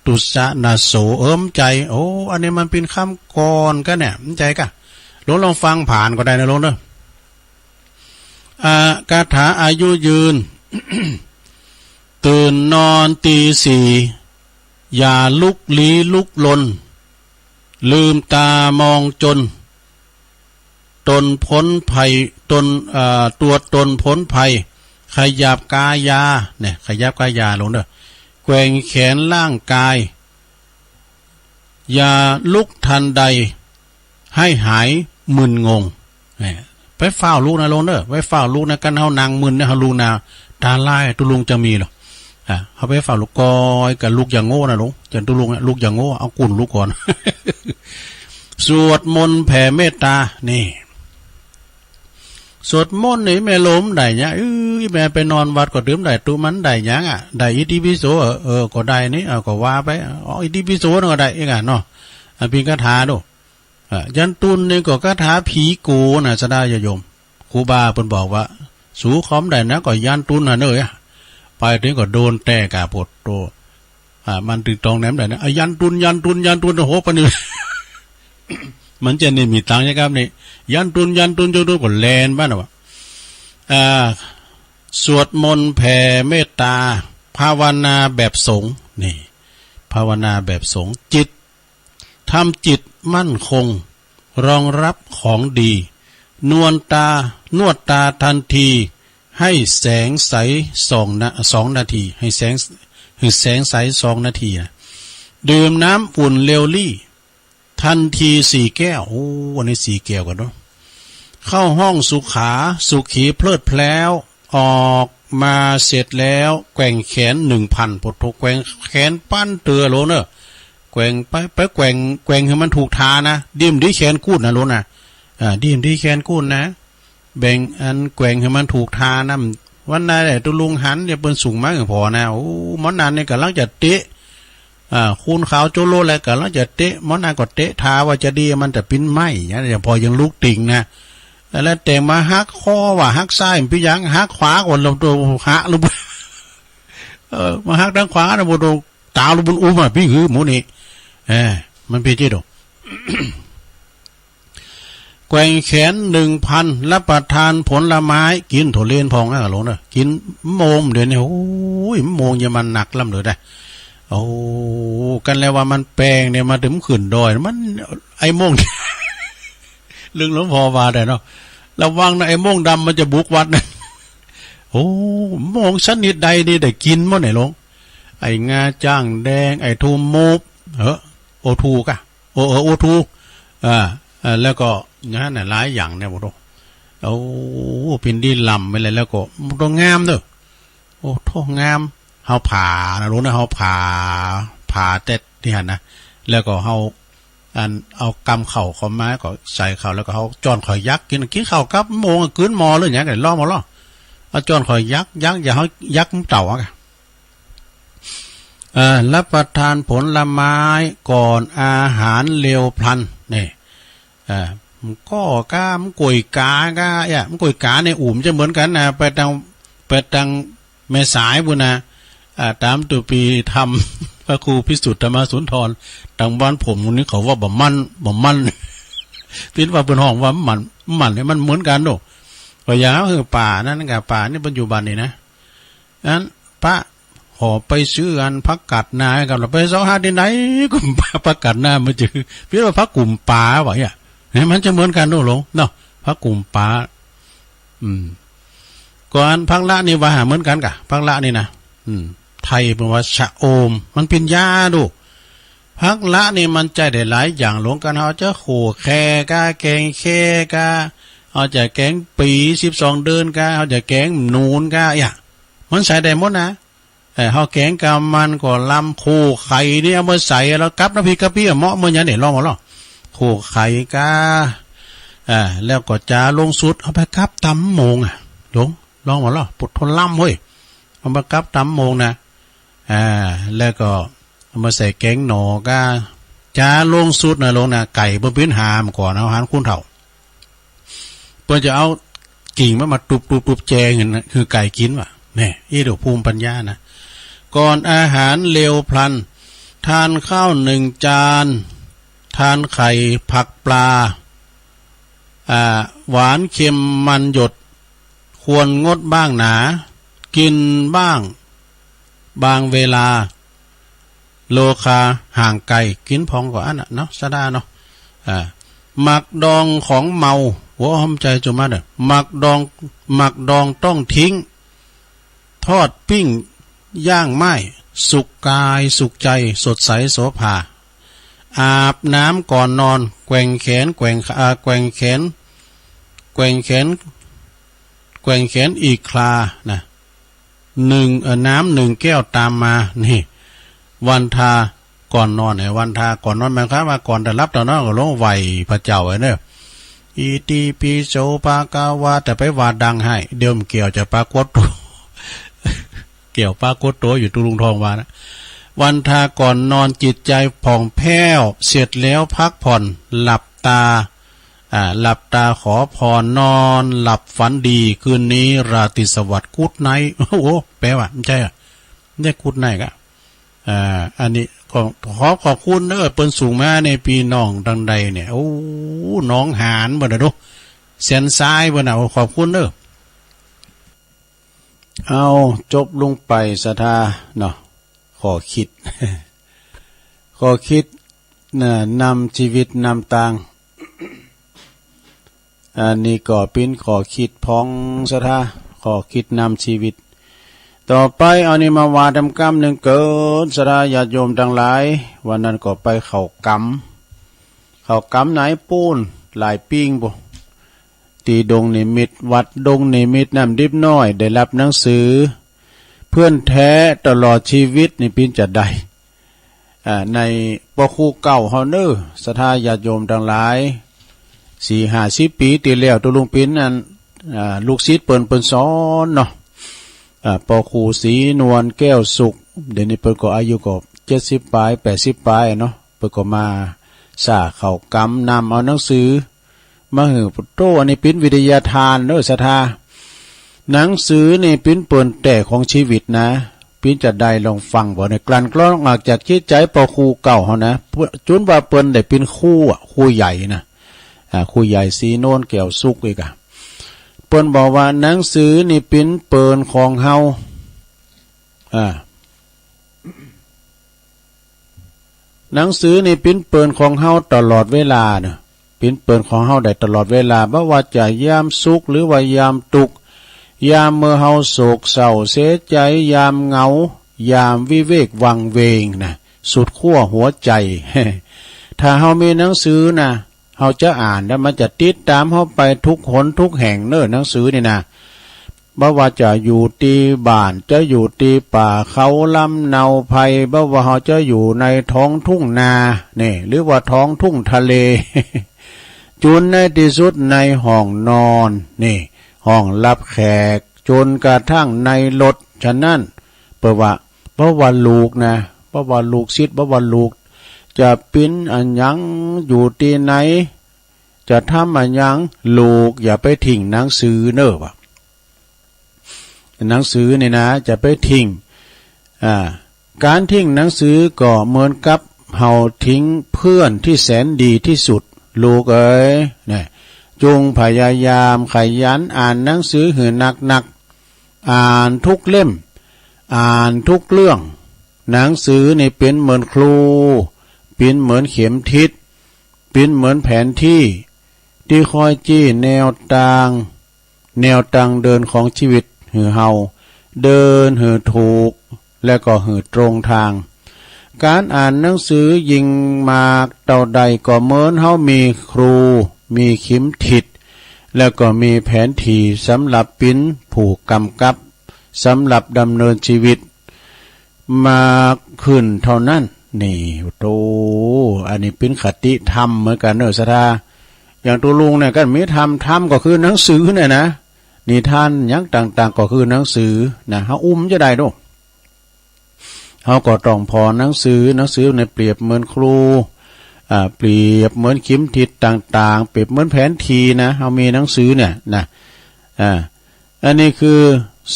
ตุสะนาโสเหิมใจโอ้อันนี้มันเป็นคำก่อนก็เนี่ยใจกะลองฟังผ่านก็ได้นะลองเด้อคาถาอายุยืน ตื่นนอนตี4อย่าลุกลี้ลุกลนลืมตามองจนตนพ้นภัยตัวตนพ้นภัยขยับกายาเนี่ยขยับกายาลงเด้อแกว่งแขนล่างกายอย่าลุกทันใดให้หายมึนงงไปเฝ้าลูกนะลงเด้อไปเฝ้าลูกนะกันเฮานางมึนนะเฮาลูกนาตาลายตุลุงจะมีหรอเขาไปเฝ้าลูกกอยกับลูกอย่างโง่นะลุงจันตุลุงลูกอย่างโง่เอากุ่นลูกก่อน สวดมนต์แผ่เมตตานี่สวดมนต์นี่แม่ล้มได้เนี่ย แม่ไปนอนวัดก็ดื่มได้ตุมันได้หยังได้อิติปิโสก็ได้นี่ก็ว่าไปอิติปิโสนั่นก็ได้เองเนาะเป็นคาถาดูยันตุนนี่ก็คาถาผีโกน่ะสดาโยมครูบาเพิ่นบอกว่าสูคอมได้นะก็ยันตุนน่ะเด้อไปถึงก็โดนแต่กะปดโตมันตึกตองแหนมได้นะยันตุนโหปะนี่ มันจะนี่มีตังค์ครับนี่ยันตุนจุดก็แลนบ้านว่ะสวดมนต์แผ่เมตตาภาวนาแบบสงฆ์นี่ภาวนาแบบสงฆ์จิตทำจิตมั่นคงรองรับของดีนวลตานวดตาทันทีให้แสงใส2 นาทีให้แสงใส2 นาทีดื่มน้ำอุ่นเลวลี่ทันที4 แก้ววันนี้4 แก้วกันเนาะเข้าห้องสุขาสุขีเพลิดเพล้วออกมาเสร็จแล้วแกว่งแขน 1,000 ปดแกว่งแขนปั้นเตือโลเนอะแกว่งไปแกว่งให้มันถูกทานะดิ่มดีแขนกูดนะโลนะดิ่มดีแขนกูดนะแบ่งอันแกว่งให้มันถูกทานะวันนั้นเนี่ยตุลุงหันเนี่ยเปิ้นสูงมากพอนะหมอนนั้นเนี่ยกำลังจะเตะคูณขาวโจโลอะไรกำลังจะเตะหมอนนั้นก็เตะทาว่าจะดีมันจะปิ้นไหมอย่างพอยังลุกติ่งนะแล้วแต่มาหักคอว่าหักซ้ายพี่ยังหักขวาก่อนลงตัวหักลงมาหักด้านขวานะบนตาลงบนอุ้มพี่คือหมูนี่มันเป็นที่ดอก แกว่งแขน 1,000 รับประทานผลไม้กินถั่วเลนพองนะหลงนะกินโมงเดี๋ยวนี้โอ้ยโมงยังมันหนักล่ำเลยได้กันแล้วว่ามันแปลงเนี่ยมาถึงขึ้นดอยมันไอ้โมง เรื่องหลวงพ่อว่าได้เนาะระวังนะไอ้โมงดำมันจะบุกวัดนะโมงชนิดใดนี่ได้กินมั้งไหนหลงไอ้งาจ้างแดงไอ้ทูมูบโอทูกะโอทูแล้วก็นั่นน่ะหลายอย่างเนี่ยบ่เป็นดีลำไปเลยแล้วก็ต้องงามเด้อท้องงามเฮาผ่านะรู้นะเฮาผ่าเต็ดที่หั่นนะแล้วก็เฮาเอากำเข่าเข้ามาก็ใส่เข่าแล้วก็เฮาจ้อนข่อยยักกินข้าวกับโมงกืนหมอหรือหยังก็ล่อมาล่อเอาจ้อนข่อยยักอย่าเฮายักเต่าอ่ะรับประทานผลไม้ก่อนอาหารเร็วพลันนี่มันก็ก้ามกวยกามันกวยกาในอุ่มจะเหมือนกันนะไปตังแม่สายบุญนะตามตัวปีทำพระครูพิสุทธิ์ธรรมสุนทรตังบ้านผมคนนี้เขาว่าบ่มันติดว่าเป็นห้องว่ามันเนี่ยมันเหมือนกันโดก็ยาวคือป่านั่นกับป่านี่ปัจจุบันนี่นะนั้นพระขอไปซื้อกันพักกัดนากันเราไปเสาหาที่ไหนกลุ่มพักกัดนามันจะพี่ว่าพักกลุ่มป่าวะเนี่ยมันจะเหมือนกันโน่หลงเนาะพักกลุ่มป่าก่อนพักละนี่ว่าเหมือนกันกะพักละนี่นะไทยเป็นว่าชะโอมมันเป็นยาดูพักละนี่มันใจได้หลายอย่างหลงกันเขาจะโขแค่กาแกงแค่กาเอาจะแกงปี12 เดือนกาเอาจะแกงนูนกามันใส่ได้หมดนะเขาแกงกามันก็ลำโคไข่นี่เอามาใส่แล้วกับน้ำพริกกะปิเหมาะเมื่อยันเนี่ยลองมาลองโคไข่กาแล้วก็จะลงสุดเอาไปกับตำโมงลองมาลองปุดทนล่ำเฮ้ยเอามากับตำโมงนะแล้วก็เอามาใส่แกงหน่อกาจะลงสุดนะลงนะไก่บนพื้นหามก่อนเอาหารคุ้นเถ่าเพื่อจะเอากิ่งมาตุบแจงนะคือไก่กินว่ะเนี่ยยี่ดอกภูมิปัญญานะก่อนอาหารเร็วพลันทานข้าว1 จานทานไข่ผักปลาหวานเค็มมันหยดควรงดบ้างหนากินบ้างบางเวลาโลคาห่างไกลกินพองกว่าอันน่ะเนาะสะดาเนาะหมักดองของเมาหัวหอมใจจุมาเด้อหมักดองต้องทิ้งทอดปิ้งย่างไม้สุกกายสุกใจสดใสโสภาอาบน้ำก่อนนอนแกว่งแขนแกว่งแขนอีกคลานะน้ำ1 แก้วตามมานี่วันทาก่อนนอนวันทาก่อนนอนหมายความว่าก่อนจะรับตอนนอนก็ลงไหวพระเจ้าไว้เนอะ อิติปิโสภะคะวะแต่ไปว่าดังให้เดี๋ยวมันเกี่ยวจะปรากฏตัว เกี่ยวปรากฏตัวอยู่ตุลุงทองวานะวันทาก่อนนอนจิตใจผ่องแผ้วเสร็จแล้วพักผ่อนหลับตาหลับตาขอพรนอนหลับฝันดีคืนนี้ราตรีสวัสดิ์กุดไนท์โอ้โหแปลว่าไม่ใช่ได้กุดไนท์กะอันนี้ขอบคุณเนอะเปิ้นสูงมาในปีน้องดังใดเนี่ยโอ้น้องหานบ่น่ะดูเส้นซ้ายบ่น่ะขอบคุณเนอะเอาจบลงไปศรัทธาเนาะขอคิด ขอคิดนำชีวิตนำทาง อันนี้ก็เป็นขอคิดพ้องศรัทธาขอคิดนำชีวิตต่อไปเอานี่มาว่าดำกรรมหนึ่งเกิดศรัทธาญาติโยมทั้งหลายวันนั้นก็ไปเข้ากรรมไหนปูนหลายปิ้งบ่ตีดงนิมิตวัดดงนิมิตน้ำดิบน้อยได้รับหนังสือเพื่อนแท้ตลอดชีวิตนี่ปิ้นจะได้ในปอคู่เก่าเฮาเนอศรัทธาญาติโยมทั้งหลาย4-50 ปีที่แล้วตุลุงปิ้นนั้นลูกศิษย์เปิ้นสอนเนาะปอคู่ศรีนวลแก้วสุขเดี๋ยวนี้เปิ้นก็อายุก็70ปลาย80ปลายเนาะเปิ้นก็มาสาเข้ากรรมนำเอาหนังสือมาหือพุทโธอันนี้เป็นวิทยาทานเนอะศรัทธาหนังสือนี่เป็นเปิ่นแต่ของชีวิตนะปิ้นจะได้ลองฟังบ่ในกลั่นกรองออกจากคิดใจปอครูเก่าเฮานะจนว่าเปิ้นได้เป็นครูใหญ่นะครูใหญ่สีโนนแก้วสุกอีกเปิ้นบอกว่าหนังสือนี่เป็นเปิ่นของเฮาหนังสือนี่เป็นเปิ่นของเฮาตลอดเวลาเนาะเป็นเปิ่นของเฮาได้ตลอดเวลาบ่ว่าจะยามสุขหรือว่ายามทุกข์ยามเมื่อเฮาโศกเศร้าเสียใจยามเหงายามวิเวกวังเวงนะสุดขั้วหัวใจ ถ้าเฮามีหนังสือนะเฮาจะอ่านแล้วมันจะติดตามเฮาไปทุกหนทุกแห่งเน้อหนังสือนี่นะบ่ว่าจะอยู่ที่บ้านจะอยู่ที่ป่าเขาลำเนาไผ่บ่ว่าเฮาจะอยู่ในท้องทุ่งนานี่หรือว่าท้องทุ่งทะเล จนในที่สุดในห้องนอนนี่ห้องรับแขกจนกระทั่งในรถฉะนั้นเพราะว่าลูกนะเพราะว่าลูกศิษย์เพราะว่าลูกจะปิ้นอันยังอยู่ที่ไหนจะทำอันยังลูกอย่าไปทิ้งหนังสือเนอะวะหนังสือนี่นะจะไปทิ้งการทิ้งหนังสือก็เหมือนกับเฮาทิ้งเพื่อนที่แสนดีที่สุดลูกเอ๋ยเนี่ยจงพยายามขยันอ่านหนังสือหือหนักอ่านทุกเล่มอ่านทุกเรื่องหนังสือนี่เป็นเหมือนครูเป็นเหมือนเข็มทิศเป็นเหมือนแผนที่ที่คอยจี้แนวทางเดินของชีวิตหือเฮาเดินหือถูกและก็หือตรงทางการอ่านหนังสือยิ่งมากเท่าใดก็เหมือนเฮามีครูมีเข็มทิศแล้วก็มีแผนที่สำหรับปิ้นผูกกำกับสำหรับดำเนินชีวิตมาขึ้นเท่านั้นนี่โตอันนี้เป็นคติธรรมเหมือนกันเนอะศรัทธาอย่างตัวลุงเนี่ยก็มีธรรมก็คือหนังสือเนี่ยนะนิทานอย่างต่างๆก็คือหนังสือนะเฮาจะได้ด้วยเฮาก็ต้องพอหนังสือในเปรียบเหมือนครูเปรียบเหมือนเข็มทิศต่างๆเปรียบเหมือนแผนที่นะเฮามีหนังสือเนี่ยนะอันนี้คือ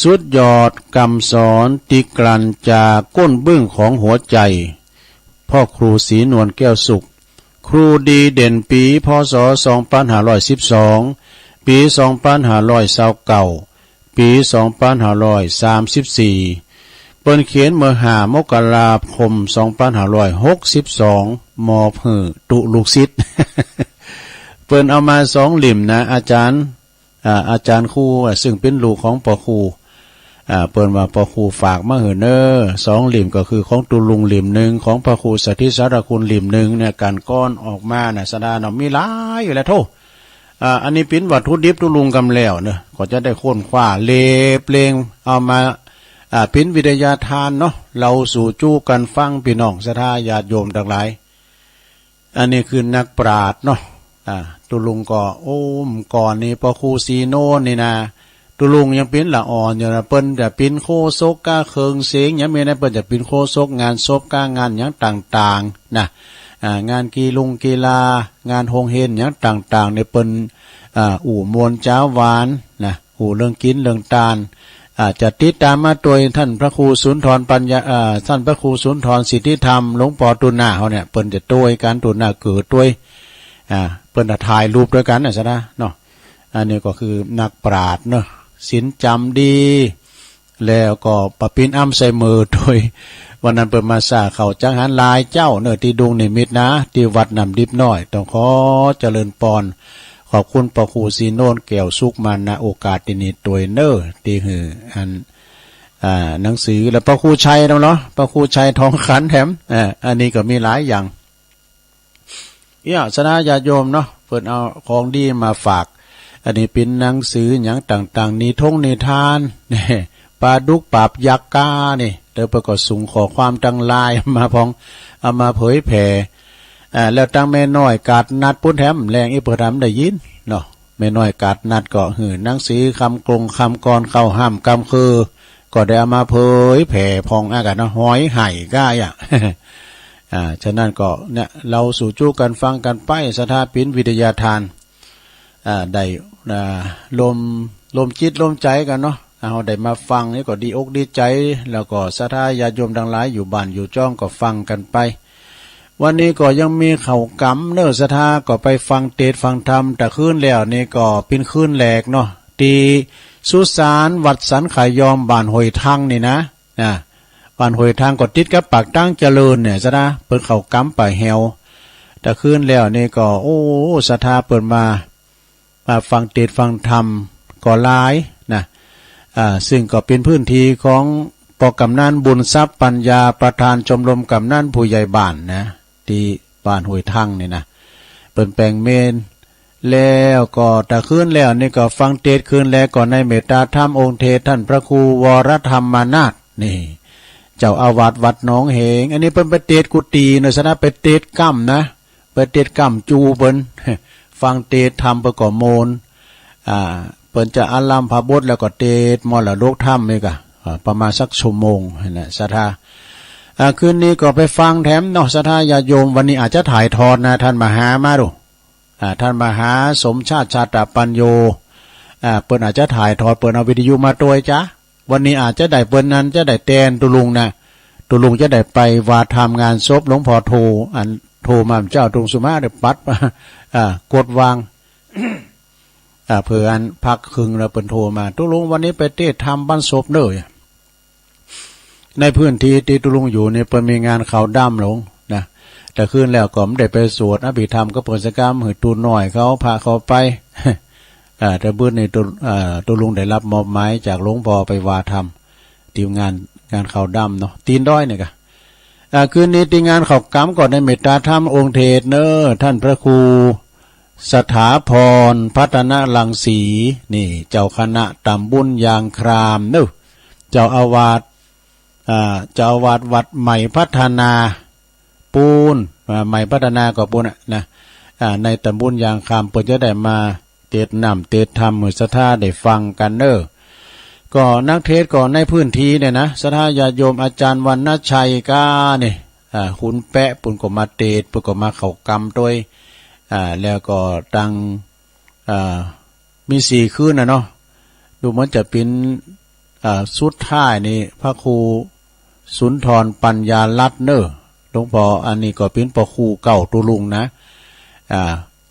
สุดยอดคำสอนติกลั่นจากก้นบึ้งของหัวใจพ่อครูศรีนวลแก้วสุขครูดีเด่นปีพ.ศ. 2512ปี2529ปี2534เปิ้นเขียนเมื่อ5 มกราคม 2562ม.เพื่อตุลูกศิษย์ เปิ้นเอามา2 เล่มนะอาจารย์ครูซึ่งเป็นลูกของปอครูเปิ้นว่าปอครูฝากมาเหือเนอ2 เล่มก็คือของตุลุงเล่มหนึ่งของพระครูสถิตสารคุณเล่มหนึ่งเนี่ยการก้อนออกมาน่ะสดาเนาะมีหลายอยู่แล้วโทอันนี้เป็นวัตถุดิบตุลุงกำแล้วเนอะก็จะได้ค้นคว้าเลเพลงเอามาเป็นวิทยาทานเนาะเราสู่จู้กันฟังพี่น้องศรัทธาญาติโยมทั้งหลายอันนี้คือนักปราชญ์เนาะ ตุลุงก็โอ้มก่อนนี่พอครูซีโนนี่นะตุลุงยังเป็นละอ่อนอยู่นะเปิ้นจะเป็นโคศกก้าเคิงเสียงยังมีนะเปิ้นจะเป็นโคศกงานศพก้างานอย่างต่างๆนะงานกีฬางานโฮงเฮนอย่างต่างๆในเปิ้นอู่มวลเจ้าหวานนะอู่เรื่องกินเรื่องตาลจะติดตามมาโดยท่านพระครูสุนทรปัญญาท่านพระครูสุนทรสิทธิธรรมหลวงปู่ตุนาเขาเนี่ยเปิ้นจะต้วยการตุนาเกิดต้วยเปิ้นจะถ่ายรูปด้วยกันนะซะนะเนาะอันนี้ก็คือนักปราชญ์เนาะศีลจำดีแล้วก็ปะปินอ้ำใส่มือโดยวันนั้นเปิดมาสาเขาจังหันลายเจ้าเนอที่ดุงนิมิตนะที่วัดนำดิบน้อยต้องขอเจริญปอนขอบคุณพระครูซีโนนแก้วสุขมาณโอกาสนี้ตัวเนอที่หืออันหนังสือแล้วพระครูชัยเนาะพระครูชัยทองขันแถมอันนี้ก็มีหลายอย่างสนะญาติโยมเนาะเปิดเอาของดีมาฝากอันนี้เป็นหนังสืออย่างต่างๆนิทงนิทานนี่ปลาดุกปราบยักษ์กานี่เดี๋ยวประกอบสูงขอความตั้งลายมาพองเอามาเผยแผ่แล้วตั้งแม่น้อยกาดนัดปุ้นแถมแรงอีเปิดทำได้ยินเนาะแม่น้อยกาดนัดก็หือหนังสือคำกลงคำกรเข้าห้ามกำคือก็ได้เอามาเผยแผ่พองอากาศนะหอยไห่ก้าฉะนั้นก็เนี่ยเราสู่จู้กันฟังกันไปสถาปินวิทยาทานได้ลมจิตลมใจกันเนาะเอาได้มาฟังนี่ก็ดีอกดีใจแล้วก็ศรัทธาญาติโยมทั้งหลายอยู่บ้านอยู่จ้องก็ฟังกันไปวันนี้ก็ยังมีเข่ากำเนื้อศรัทธาก็ไปฟังเทศฟังธรรมแต่คืนแล้วนี่ก็เป็นคืนแหลกเนาะตีสุสานวัดสันขายอมบ้านหอยทางนี่นะบ้านหอยทางก็ติดกับปากตั้งเจริญเนี่ยศรัทธาเปิดเข่ากำไปแหวแต่คืนแล้วนี่ก็โอ้ศรัทธาเปิดมาฟังเทศฟังธรรมก็หลายนะซึ่งก็เป็นพื้นที่ของปกำนันบุญทรัพย์ปัญญาประธานชมรมกำนันผู้ใหญ่บ้านนะที่บ้านห้วยทั่งนี่นะเปิ่นแปลงเมนแล้วก็ตะคืนแล้วนี่ก็ฟังเทศคืนแล้วก่อนในเมตตาธรรมองค์เทศท่านพระครูวรธรรมมานาถนี่เจ้าอาวาสวัดหนองเหงอันนี้เปิ้นไปเทศกุฏินะสนะไปเทศกั้มนะไปเทศกั้มจูเปิ้นฟังเทศธรรมประกอบโมนเปิ้นจะอาลัมพระบทแล้วก็เทศมรดกธรรมนี่ก็ประมาณสักชั่วโมงนะศรัทธาคืนนี้ก็ไปฟังแถมเนาะศรัทธาญาติโยมวันนี้อาจจะถ่ายทอดนะท่านมหามาดูท่านมหาสมชาติชาตปัญโยเปิ้นอาจจะถ่ายทอดเปิ้นเอาวิทยุมาตัวจ้ะวันนี้อาจจะได้เปิ้นนั้นจะได้แตนตุลุงนะตุลุงจะได้ไปวาทำงานศพหลวงพ่อโทโทมาเจ้าตรงสุมาได้ปัดกดวางเพื่ออันพักคึงแล้วเปิ้นโทรมาตุลุงวันนี้ไปเทศทำบ้านศพเด้อในพื้นที่ที่ตุลุงอยู่เนี่ยเปิ้นมีงานเขาดำหลงนะแต่คืนแล้วก็ไม่ได้ไปสวดอภิธรรมก็เปิดกิจกรรมหือตูนหน่อยเขาพาเขาไปแต่เบื้องในตุลุงได้รับมอบหมายจากหลวงพ่อไปวาธรรมทีมงานเขาดำเนาะตีนด้อยเนี่ยกะคืนนี้ทีงานเขากำก่อนในเมตตาธรรมองค์เทศเนอท่านพระครูสถาพรพัฒนาลังสีนี่เจ้าคณะตำบุญยางครามเนอะเจ้าอาวาสวัดใหม่พัฒนาปูนใหม่พัฒนาก็ปูนนะในตำบุญยางครามเพื่อจะได้มาเทศนำเทศธรรมมือศรัทธาได้ฟังกันเนอะก็นักเทศก่อนในพื้นที่เนี่ยนะศรัทธาญาติโยมอาจารย์วรรณชัยก้าเนี่ยคุณแปะปุ่นก็มาเทศปุ่นก็มาเข้ากรรมด้วยแล้วก็ตั้งมี4 คืนนะเนาะดูเหมือนจะเป็นสุดท้ายนี่พระครูสุนทรปัญญาลัตน์เนอหลวงพ่ออันนี้ก็เป็นพระครูเก่าตุลุงนะ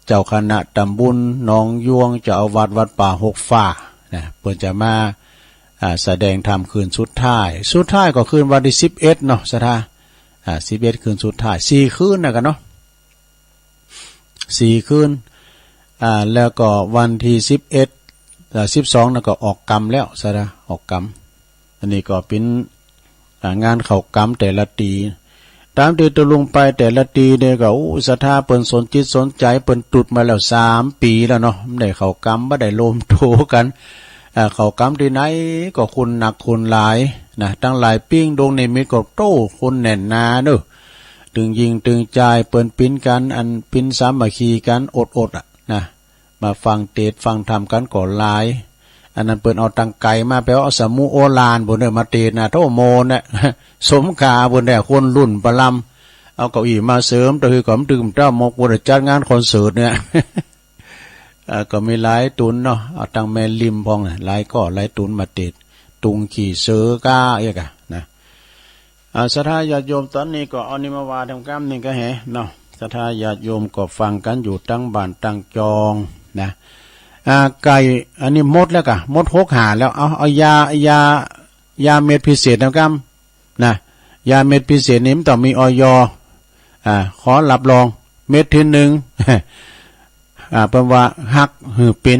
เจ้าคณะตำบุญหนองยวงเจ้าอาวาสวัดป่าหกฟ้านะเพิ่นจะมาแสดงธรรมคืนสุดท้ายก็คืนวันที่11เนาะศรัทธา11คืนสุดท้าย4 คืนนะกันเนาะ4 คืนแล้วก็วันที่12แล้วก็ออกกรรมแล้วซะนะออกกรรมอันนี้ก็เป็นงานเข้ากรรมแต่ละตีตามที่ตุลุงไปแต่ละตีเนี่ยก็ศรัทธาเปิ้นสนจิตสนใจเปิ้นตุดมาแล้ว3 ปีแล้วเนาะไม่ได้เข้ากรรมบ่ได้โลมโถกันเข้ากรรมที่ไหนก็คุณหนักคุณหลายนะตั้งหลายปิ้งดวงนิมิตก็โตคนแน่นหนาเด้อ ตึงยิงตึงใจเปิ้นปิ้นกันอันปิ้นสามัคคีกันอดอ่ะนะมาฟังเทศฟังธรรมกันก่อนหลายอันนั้นเปิ้นเอาตังไก่มาแปลว่าเอาสมุโอลานบนเด้อมาเทศนะโทโมน่ะสมกาบนได้คนรุ่นประลำเอาเก้าอี้มาเสริมตะคือก่อมตึมเจ้ามกบ่ได้จัดงานคอนเสิร์ตเนี่ย ก็มีหลายตุนเนาะเอาตังแม่ริมพองน่ะหลายก็หลายตุนมาเทศตุงขี่เสือกาเอกะนะศรัทธาญาติโยมตอนนี้ก็เอานิมาวาทำกรรมนี่ก็แห่เนาะศรัทธาญาติโยมก็ฟังกันอยู่ตั้งบ้านตั้งจองนะไก่อันนี้มดแล้วกะมด6 หาแล้วเอายาเม็ดพิเศษทำกรรมนะยาเม็ดพิเศษนี้มันต้องมีอย.ขอรับรองเม็ดที่1แปลว่าหักหือเป็น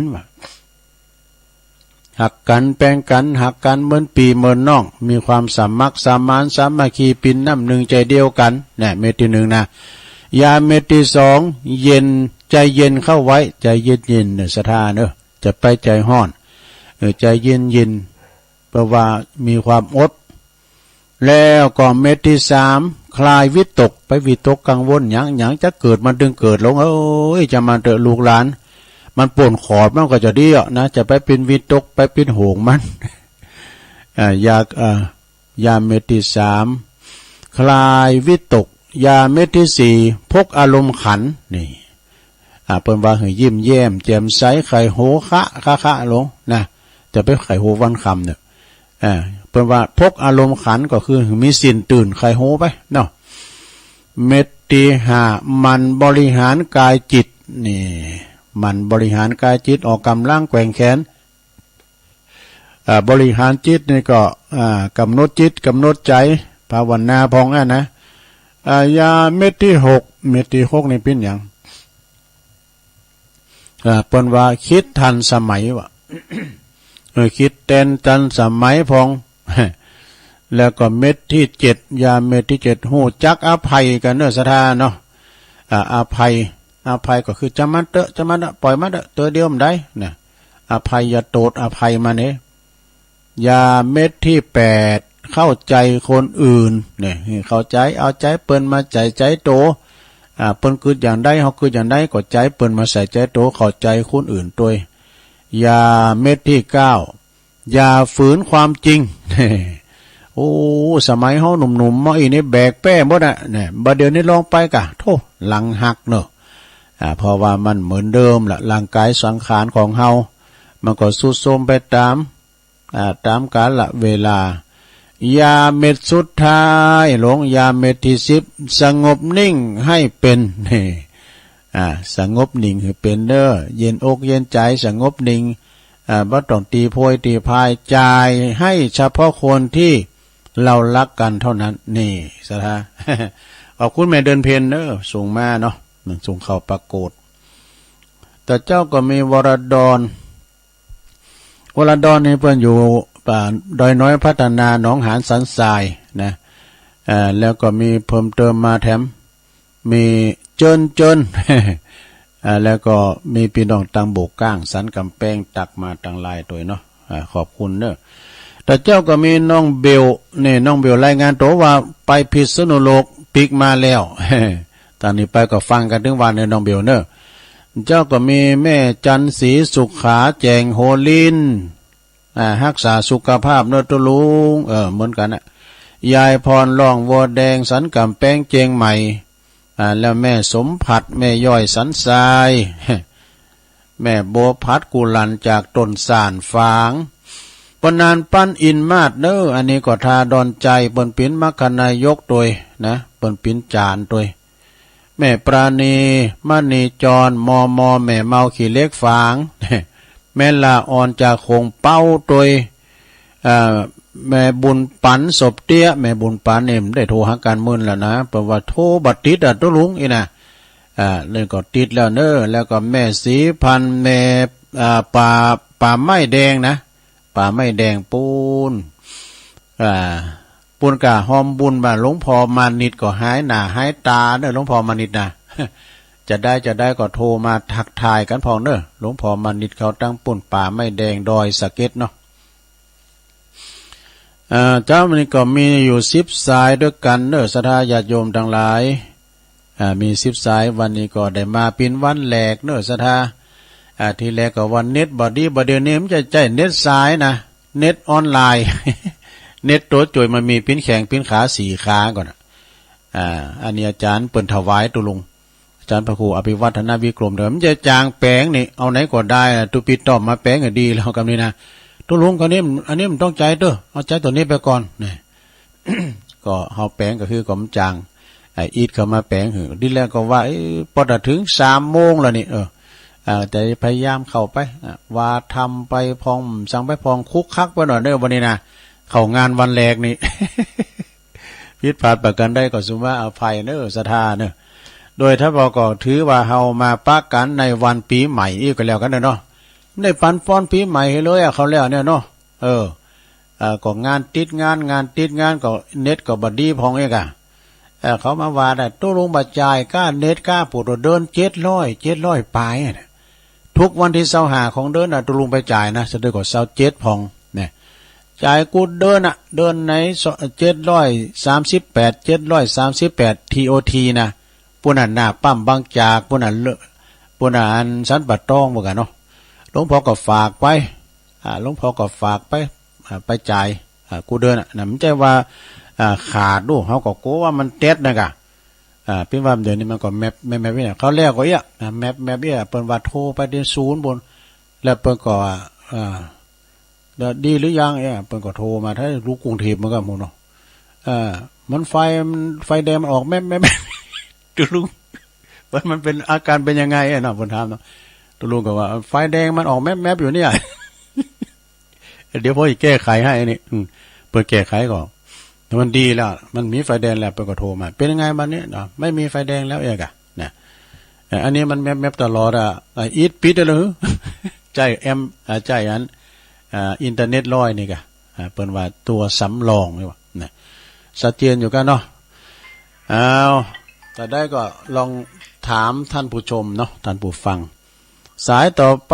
หักกันแปลงกันหักกันเหมือนปีเหมือนน้องมีความสามัคสามานสามัคคีปินน้ำหนึ่งใจเดียวกันเนี่ยเม็ดที่1นะยาเม็ดที่2เย็นใจเย็นเข้าไว้ใจเย็นเย็นเนี่ยศรัทธาเนอะจะไปใจห้อนใจเย็นเย็นแปลว่ามีความอดแล้วก็เม็ดที่3คลายวิตกไปวิตกกังวลหยังจะเกิดมันดึงเกิดลงจะมาเตอะลูกหลานมันป่นขอดมันก็จะดีอ่ะนะจะไปเป็นวิตกไปเป็นโหงมันยาเม็ดที่3คลายวิตกยาเม็ดที่4พกอารมณ์ขันนี่เปิ้นว่าให้ยิ้มแย้มแจ่มใสไข่โหคะลงนะจะไปไข่โหวันคำเนี่ยเปิ้นว่าพกอารมณ์ขันก็คือมีสินตื่นไข่โหไปเนาะเม็ดที่5มันบริหารกายจิตนี่มันบริหารกายจิตออกกำลังแกว่งแขนบริหารจิตนี่ก็กำหนดจิตกำหนดใจภาวนาพองนะยาเม็ดที่6เม็ดที่6นี่เป็นอย่างเปิ้นว่าคิดทันสมัยวะ คิดเต้นทันสมัยพอง แล้วก็เม็ดที่7ยาเม็ดที่7หูจักอภัยกันเด้อศรัทธาเนาะอภัยก็คือจะมันเตอะปล่อยมันเตอะตัวเดียวมันได้นะอภัยอย่าโตดอภัยมาเนี่ยยาเม็ดที่8เข้าใจคนอื่นเนี่ยเข้าใจเอาใจเปิ้นมาใจโตเปิ้นคืออย่างใดเฮาคืออย่างใดก็ใจเปิ้นมาใส่ใจโตเข้าใจคนอื่นตัวยาเม็ดที่9อย่าฝืนความจริง โอ้สมัยเฮาหนุ่มๆมาอีนี่แบกแป้หมดอ่ะเนี่ยบัดเดี๋ยวนี้ลองไปกะโธ่หลังหักเนาะเพราะว่ามันเหมือนเดิมล่ะร่างกายสังขารของเฮามันก็ทรุดโทรมไปตามกาลเวลายาเม็ดสุดท้ายหลงยาเม็ดที่10สงบนิ่งให้เป็นนี่สงบนิ่งให้เป็นเด้อเย็นอกเย็นใจสงบนิ่งบ่ต้องตีโพยตีพายจ่ายให้เฉพาะคนที่เรารักกันเท่านั้นนี่สะท้า ขอบคุณแม่เดินเพนเด้อส่งมาเนาะมันส่งเข้าปรากฏแต่เจ้าก็มีวรดรนี่เพิ่นอยู่ป่าดอยน้อยพัฒนาหนองหานสันทรายนะแล้วก็มีเพิ่มเติมมาแถมมีเจิน แล้วก็มีพี่น้องตังโบกก้างสันกำแพงตักมาตังลายตัวเนาะขอบคุณเด้อแต่เจ้าก็มีน้องเบลนี่น้องเบลรายงานตัวว่าไปพิษณุโลกปิกมาแล้ว ตอนนี้ไปก็ฟังกันถึงวันในน้องเบลเนอะเจ้าก็มีแม่จันศรีสุขาแจงโฮลินรักษาสุขภาพเนอะตัวลุงเหมือนกันนะยายพรล่องวัวแดงสันกำแพงเจียงใหม่แล้วแม่สมผัดแม่ย่อยสันทราย แม่โบพัดกุลันจากต้นสานฝางปนานปั้นอินมาดเนออันนี้ก็ทาดอนใจเปิ้นปินมัคคนายกตัวนะเปิ้นปินจานตัวแม่ปราณีมณีจรมแม่เมาขี้เล็กฝาง แม่ลาอ่อนจากคงเป้าตัวแม่บุญปันศพเตี้ยแม่บุญปันเอ็มได้โทรหาการมื่นแล้วนะเพราะว่าโทรบัดติดตัวลุงอีนะเรื่องก็ติดแล้วเนอแล้วก็แม่สีพันแม่ป่าไม้แดงนะป่าไม้แดงปูนกะหอมบุญมาหลวงพ่อมานิดก็หายหน้าหายตาเนอหลวงพ่อมานิดนะ จะได้ก็โทรมาทักทายกันพอเนอหลวงพ่อมานิดเขาตั้งปุ่นป่าไม้แดงดอยสะเก็ดเนาะ เจ้ามันก็มีอยู่10 สายด้วยกันเด้อศรัทธาญาติโยมทั้งหลายมี10 สายวันนี้ก็ได้มาเป็นวันแรกเด้อศรัทธาที่แรกก็วันเน็ตบ่ดีบ่เดี๋ยวนี้มันจะใจเน็ตสายนะเน็ตออนไลน์ เน็ตตัวจ่วยมันมีปิ้นแข็งปิ้นขา4 ขาก่อนอันนี้อาจารย์เปิ่นถวายตุลุงอาจารย์พระครูอภิวัฒนวิกรมเดี๋ยวมันจะจางแปลงนี่เอาไหนก็ได้ตุปิดต่อมมาแปลงก็ดีแล้วกันนี่นะตุลุงคนนี้อันนี้มันต้องใจเด้อเอาใจตัวนี้ไปก่อนนี่ ก็เฮาแปลงก็คือก็มันจางอีดเข้ามาแปลงหือดิแล้วก็ว่าพอถึง3 โมงแล้วนี่แต่พยายามเข้าไปว่าทำไปพองสั่งไปพองคุกคักไปหน่อยเด้อวันนี้นะเข้างานวันแรกนี่ ผิดพลาดประกันได้ก็สุว่าอภัยเด้อศรัทธาเด้อโดยถ้าบอกก็ถือว่าเฮามาปะกันในวันปีใหม่อีกก็แล้วกันเนาะได้ปันป้อนปีใหม่ให้เลยเขาแล้วเนี่ยเนาะก็งานติดงานติดงานก็เน็ตก็บ่ดีพองเอกเขามาว่าได้ตู้ลงบัดจ่ายก้าเน็ตก้าปวดเดิน700ปลายทุกวันที่25ของเดือนตู้ลงไปจ่ายนะจะได้ก็27พองเนี่ยจ่ายกูเดินเดินไหน738 TOT นะปุ่นหน้าปั๊มบางจากปุ่นอันสันปัดตองเหมือนกันเนาะหลวงพ่อก็ฝากไปหลวงพ่อก็ฝากไปจ่ายกูเดินน่ะมันใจว่าขาดดูเขาก็กลัวว่ามันเต็ดนะกะพี่ว่าเดี๋ยวนี้มันก็แมปเนี่ยเขาเรียกว่าแมปเปิ้นว่าโทรไปที่0บนแล้วเปิ้นก็ดีหรือยังเปิ้นก็โทรมาถ้ารู้กรุงเทพมันก็หมดเนาะมันไฟแดงมันออกแมปตุลุงมันเป็นอาการเป็นยังไงเนาะเพิ่นถามเนาะตุลุงก็ว่าไฟแดงมันออกแมปอยู่เนี่ย เดี๋ยวพ่อจะแก้ไขให้นี่เปิดแก้ไขก่อนมันดีแล้วมันมีไฟแดงแล้วเปิดก็โทรมาเป็นยังไงบ้านนี้เนาะไม่มีไฟแดงแล้วนะอันนี้มันแมปตลอดอีทปิดเลยใจใจอันอินเทอร์เน็ตร้อยนี่กะเปิ้นว่าตัวสำรองนี่ว่านะชัดเจนอยู่กันเนาะแต่ได้ก็ลองถามท่านผู้ชมเนาะท่านผู้ฟังสายต่อไป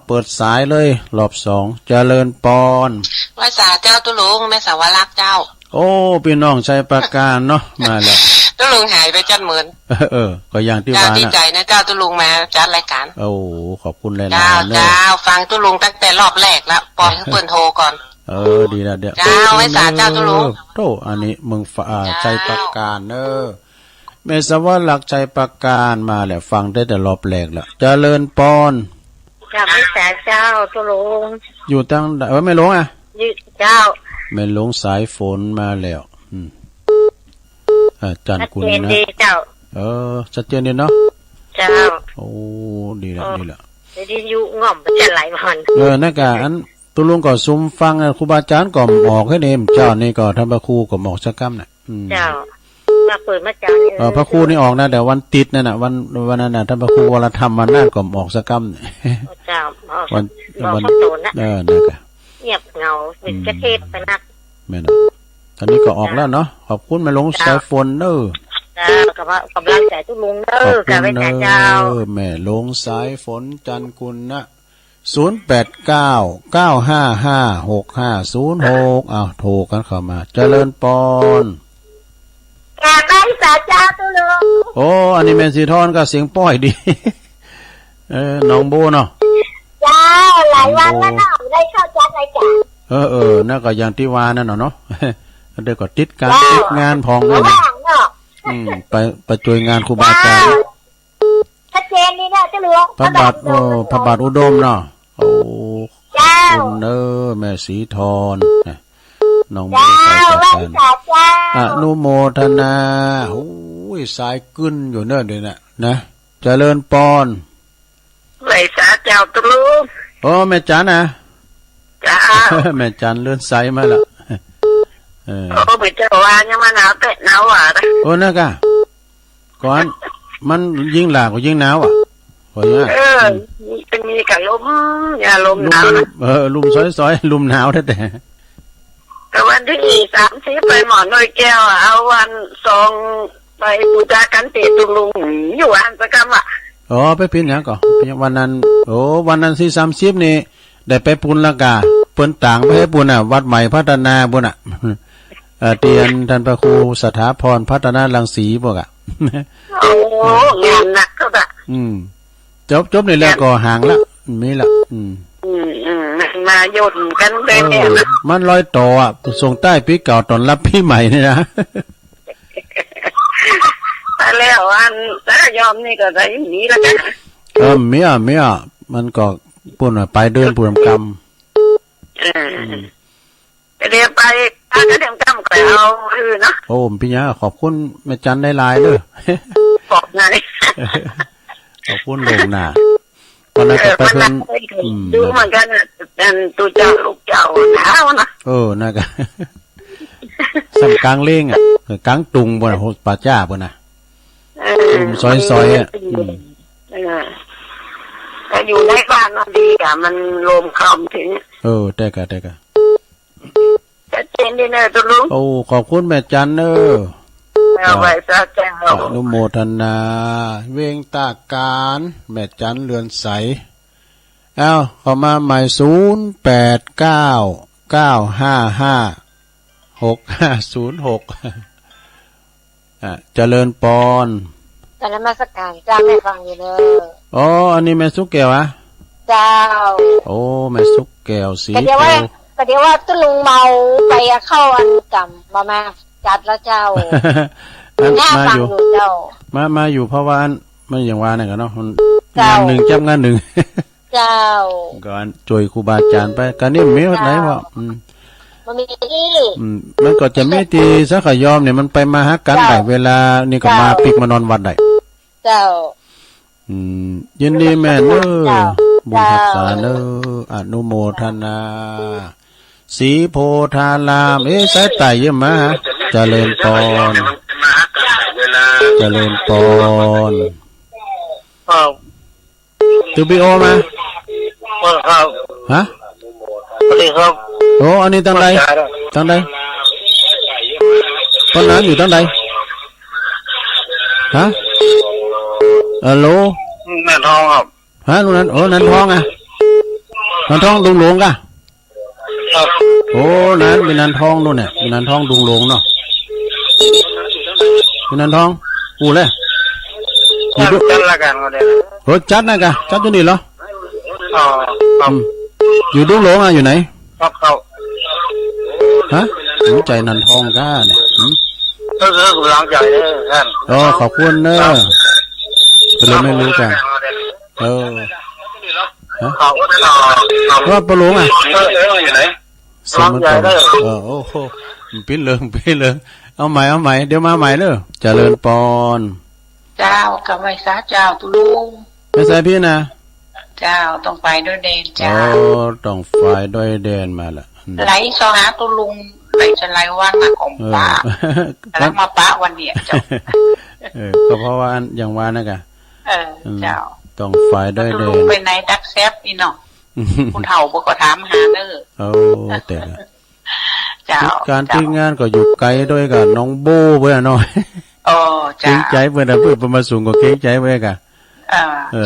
เปิดสายเลยรอบ2เจริญปอนภาษาเจ้าตุลุงแม่สาวรักเจ้าโอ้พี่น้องชัยประการเนาะมาแล้วตุลุงหายไปจัดเหมือนก็อย่างที่ว่านะดีใจนะเจ้าตุลุงมาจัดรายการโอ้ขอบคุณเลยนะเจ้าฟังตุลุงตั้งแต่รอบแรกแล้วปล่อยให้เปิ้นโทรก่อนดีนะเดี๋ยวเจ้าภาษาเจ้าตุลุงโตอันนี้มึงชัยประการแม่สาวรักชัยประการมาแล้วฟังได้แต่รอบแรกแล้วเจริญปอนจากภาษาเจ้าตุลุงอยู่ตั้งไม่หลงเจ้าไม่หลงสายฝนมาแล้วจันกุลนะเจ้าชัดเจนดีเนาะเจ้าโอ้ดีละดีอยู่ง่อมจะไหลมันนั่นกะอันตุลุงก็ซุ่มฟังครูบาอาจารย์ก็ออกให้เนมเจ้านี่ก็ท่านพระครูก็ออกสักคำน่ะเจ้ามาเปิดมาจารย์พระครูนี่ออกนะแต่วันติดนั่นน่ะวันนั้นน่ะท่านพระครูวรธรรมวันนั้นก็ออกสักคำเจ้าวันนั่นกะเงียบเงาเป็นกระเทศไปนักแม่นตอนนี้ก็ออกแล้วเนาะขอบคุณแม่หลงสายฝนกำลังใจทุกลุงกับแม่เจ้าแม่หลงสายฝนจันกุลนะ0899556506โทรกันเข้ามาเจริญปอนแกไปสาเจ้าตุลุงโอ้อันนี้แม่สีทอนก็เสียงป้อยดีน้องโบเนาะจ้าหลายวันแล้วเนาะได้เข้าจัดรายการนั่นก็อย่างที่ว่านั่นเนาะเดี๋ยวก็ติดงานพองเลยไปช่วยงานครูบาอาจารย์ชัดเจนนี่นะเจ้าหลวงพระบาทอุดมเนาะโอ้คุณแม่สีทอนน้องโมอนุโมทนาโอ้ยสายกึ้นอยู่เนิ่นเลยนะเจริญปอนไหลสาเจ้าตุลุงโอ้แม่จันนะจ้าแม่จันเลื่อนไซมาละไปเจ้าว่ายังมาหนาวแต่หนาวนะกะก่อนมันยิ่งหลากกว่ายิ่งหนาวโอ้ยเป็นมีกับลมอย่าลมหนาวลมซอยลมหนาวแต่วันที่30ไปหมอนน้อยแก้วเอาวัน2ไปปูจากันติตุลุงอยู่อันสกรรมไปปีนอย่างก่อนวันนั้นวันนั้นที่30นี่ได้ไปปุนละกา ปิ้นต่างไปให้ปุ่นอ่ะวัดใหม่พัฒนาปุ่นอ่ะเตียนท่านพระครูสถาพรพัฒนารังสีพวกอ่ะโอ้งานหนักก็แบบจบนี่แล้วก็ห่างละมีละมาโยนกันเลยเนี่ยมันลอยต่ออ่ะส่งใต้ปีเก่าตอนรับพี่ใหม่นี่นะแต่แล้วอันถ้ายอมนี่ก็ได้หนีแล้วกันเมียมันก็ปุ่นไปเดินปุ่นกรรมเดี๋ยวไปถ้าเดี๋ยวกำก็เอาเนาะโอ้พี่ยาขอบคุณแม่จันได้ลายเลยบอกไงขอบคุณลงหน้าตอนนั้นก็ไปเพิ่นดูเหมือนกันเป็นตัวเจ้าลูกเจ้าหนาวนะน่าก็สำกลางเล่งอ่ะกลางตุงบนโหป่าจ้าบนน่ะซอยอ่ะแต่อยู่ในบ้านมันดีอ่ะมันลมคำถึงได้กะจะเจนดีเนอร์ตัวลุงขอบคุณแม่จันเนอเอาไว้ซะแจ้งเราอนุโมทนาเวงตาการแม่จันเรือนใสเข้ามาใหม่0899555606เจริญปอนแต่นมัสการเจ้าแม่ฟังอยู่เลยอันนี้แม่สุกแก้วเจ้าแม่สุกแก้วสีก็เดี๋ยวว่าตุลุงเมาไปเข้าอันกำมาจัดแล้วเจ้ามาอยู่เจ้ามาอยู่เพราะว่าไม่อย่างว่าเนี่ยกันเนาะงานหนึ่งจับงานหนึ่งเจ้าก่อนจอยครูบาอาจารย์ไปการนี้มีไหนวะมันมีมันก็จะไม่ตีสักขยอมเนี่ยมันไปมาหากันได้เวลานี่ก็มาปิกมานอนวัดได้เจ้ายินดีแม่เนอบุญรักษาเนออนุโมทนาสีโพธารามสายไต่เยอะมาเจริญปอนเจริญปอนตูบีโอมาฮะสวัสดีครับอันนี้ตั้งใดต้นนั้นอยู่ตั้งใดฮะฮัลโหลนันทองครับฮะลุงนั้นนันทองนันทองดุงหลวงกะนั้นเป็นนันทองนู่นเนี่ยเป็นนันทองดุงหลวงเนาะเป็นนันทองกูเลยจัดละกันก็ได้จัดนะกะจัดอยู่นี่เหรออยู่ดุงหลวงอยู่ไหนครับเขาฮะสนใจนันทองก้าเนี่ยก็คือกำลังใจเด้อท่านขอบคุณเนอะเป็นเลยไม่รู้กันฮะว่าปลงอยู่ไหนสมมติโอ้โหปิ้นเลยเอาใหม่เดี๋ยวมาใหม่เนอะเจริญปอนเจ้ากับไว้ซะเจ้าตุลุงไม่ใช่พี่นะเจ้าต้องไปด้วยเดนเจ้าต้องไฟด้วยเดนมาละไหลสหาตุลุงไหลจะไหลวันมาของป้าแล้วมาป้าวันเนี้ยเจ้าก็เพราะว่าอย่างว่านะกะเจ้าต้องไฟด้วยเดนไปไหนดักแซฟนี่เนาะคุณเฒ่าบ่ก็ถามหาเด้อแต่การที่งานก็อยู่ไกลด้วยกับน้องโบ้เพื่อนน้อยเกรงใจเพื่อนเพื่อนมาสูงก็เกรงใจเพื่อนกัน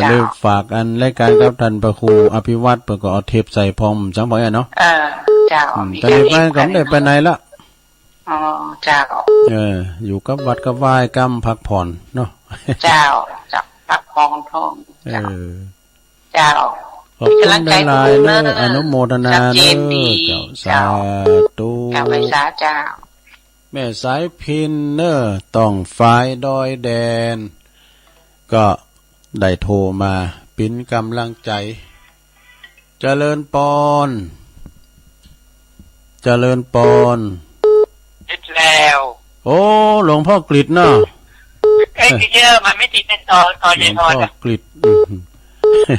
เลยฝากอันรายการกับท่านพระครูอภิวัตรเพื่อก็เอาเทปใส่พร้อมจังบ่อยเนาะเจ้าตอนนี้ไปก็ไม่ได้ไปไหนละเจ้าอยู่กับวัดกับไหว้กำพักผ่อนเนาะเจ้าพักผ่อนท้องเจ้าขอบคุณหลายๆเนอะอนุโมทนาเนอะเจ้าสาธุกับไปสาเจ้าแม่สายพินเนอะต้องฝ่ายดอยแดนก็ได้โทรมาปิ้นกำลังใจเจริญปอนติดแล้วหลวงพ่อกฤษเนาะติดเยอะมันไม่ติดในตอนเย็นพอนะกฤษ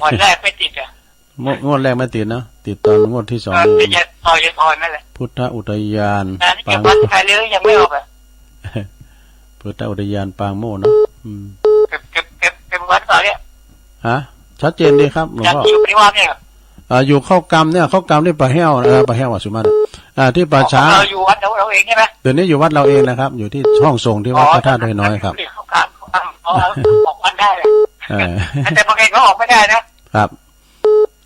วันแรกไม่ติดงวดแรกไม่ติดเนาะติดตอนงวดที่2ติดพอเย็นพอนั่นแหละพุทธอุทยานปางวัดใครเรือยังไม่ออกพุทธอุทยานปางโมเนาะเก็บวัดต่อเนี่ยชัดเจนดีครับหลวงพ่ออยู่ปริวาสเนี่ยอยู่เข้ากรรมเนี่ยเข้ากรรมที่ป่าแห้วป่าแห้วสุมาที่ป่าช้าเราอยู่วัดเราเองใช่ไหมเดี๋ยวนี้อยู่วัดเราเองนะครับอยู่ที่ห้องส่งที่วัดพระธาตุน้อยครับเข้ากรรมออกวันได้เลยแต่บางทีเขาออกไม่ได้นะครับ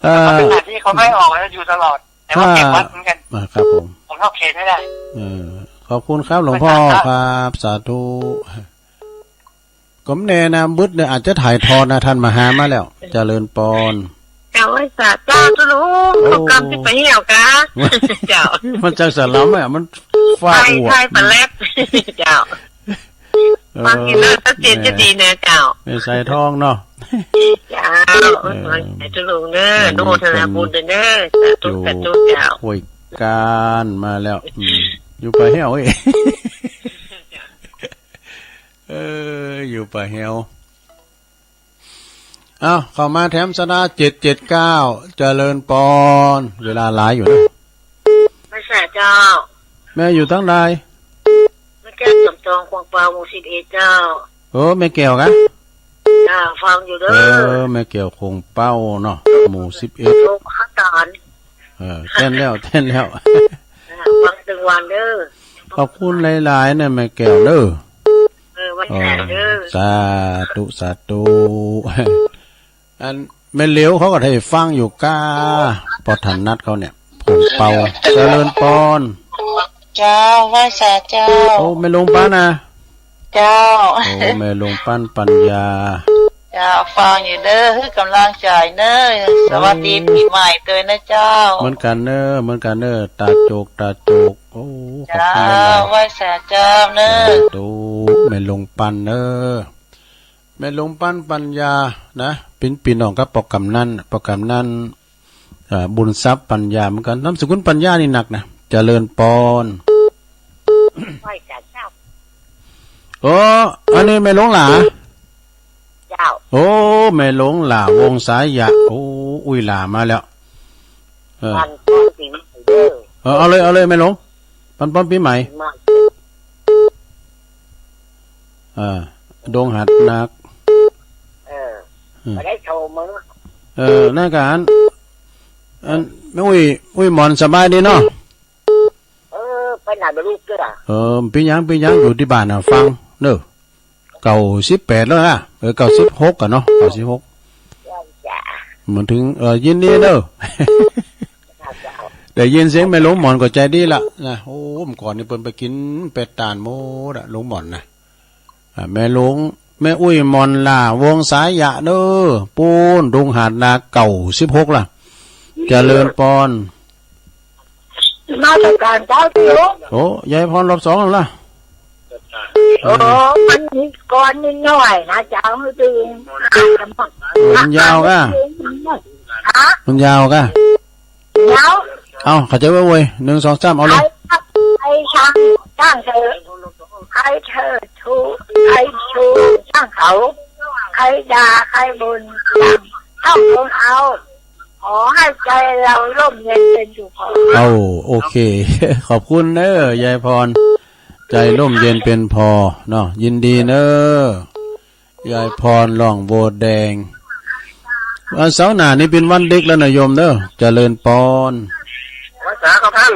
เป็นหน้าที่เขาไม่ออกแล้วอยู่ตลอด แต่ว่าเก็บวัดเหมือนกัน ครับผมเข้าเขตไม่ได้ขอบคุณครับหลวงพ่อครับสาธุกมเนนะบุตรเนี่ยอาจจะถ่ายทอดนะท่านมหามาแล้วเจริญปอนเจ้าไอ้สาเจ้าตุลุงตกกรรมที่ไปเหี่ยวกะเจ้ามันจังสลัมอ่ะมันฟ้าหัวใช่ปลาแรดเจ้าฟังกินแล้วตัดเจนจะดีนะเจ้าไม่ใส่ทองเนาะเจ้าไอ้ตุลุงเด้อโนธนาบุญเด้อสาธุสาธุเจ้าป่วยการมาแล้วอยู่ไปเหี่ยวอยู่ไปเหี่ยวเข้ามาแถมสนา779เจริญปอนเวลาหลายอยู่นะไม่ใช่เจ้าแม่อยู่ทั้งใดไม่แก้จำจองควงเปล่าหมู่11เจ้าแม่แก้วกันจ้าฟังอยู่เด้อแม่แก้วคงเป้าเนาะหมู่11โลกข้าตานเต้นแล้วฟังตึงวันเด้อขอบคุณหลายๆเนี่ยแม่แก้วเด้อวันแรกเด้อสาธุอันแม่เหลียวเขาก็ให้ฟังอยู่ก้าพอทันนัดเขาเนี่ยผมเป่าเจริญปอนเจ้าไหว้สาเจ้าแม่ลงปั้นนะเจ้าแม่ลงปั้นปัญญาเจ้าฟังอยู่เด้อคือกำลังใจเน้อสวัสดีปีใหม่เตยนะเจ้าเหมือนกันเน้อตาโจกขอบคุณไหว้สาเจ้าเน้อดูแม่ลงปั้นเน้อแม่ลงปั้นปัญญานะปีน้องกับโปรแกรมนั้นบุญทรัพย์ปัญญาเหมือนกันน้ำสกุลปัญญานี่หนักนะเจริญปอนอันนี้แม่หลงหลาเจ้าแม่หลงหลาวงสายยะอุ้ยหลามาแล้วเอาเลยแม่หลงปันปีใหม่ดงหัดนักไม่ได้โชว์มือหน้าการไม่อุ้ยหมอนสบายดีเนาะไปไหนไปลูกด้วยปียังอยู่ที่บ้านฟังเด้อเก่า18แล้วนะเก่า16กันเนาะเก่า16เหมือนถึงยินดีเด้อแต่ยินเสียงแม่หลงหมอนก็ใจดีละนะเมื่อก่อนนี่เพิ่นไปกินเป็ดตาลโมดหลงหมอนนะแม่หลงแม่อุ้ยมอนล่าวงสายยะเด้อปูนดงหาดนาเก่า16ล่ะเจริญปอนมาจากการเจ้าที่ยายพรรอบ2แล้วล่ะมันก่อนนิดหน่อยนะเจ้าให้ตื่นมันยาวก่ะมันยาวก่ะเข้าใจไว้เว้ย1 2 3เอาเลยไอ้ช่างเธอใครเธอชูใครชูช่างเขาใครด่าใครบุญต้องคนเอาขอให้ใจเราร่มเย็นเป็นสุขโอเคขอบคุณเด้อยายพรใจร่มเย็นเป็นพอเนาะยินดีเด้อยายพรล่องโบดแดงวันเสาร์หน้านี่เป็นวันเด็กแล้วนะโยมเด้อเจริญปอนวัดสาครับท่าน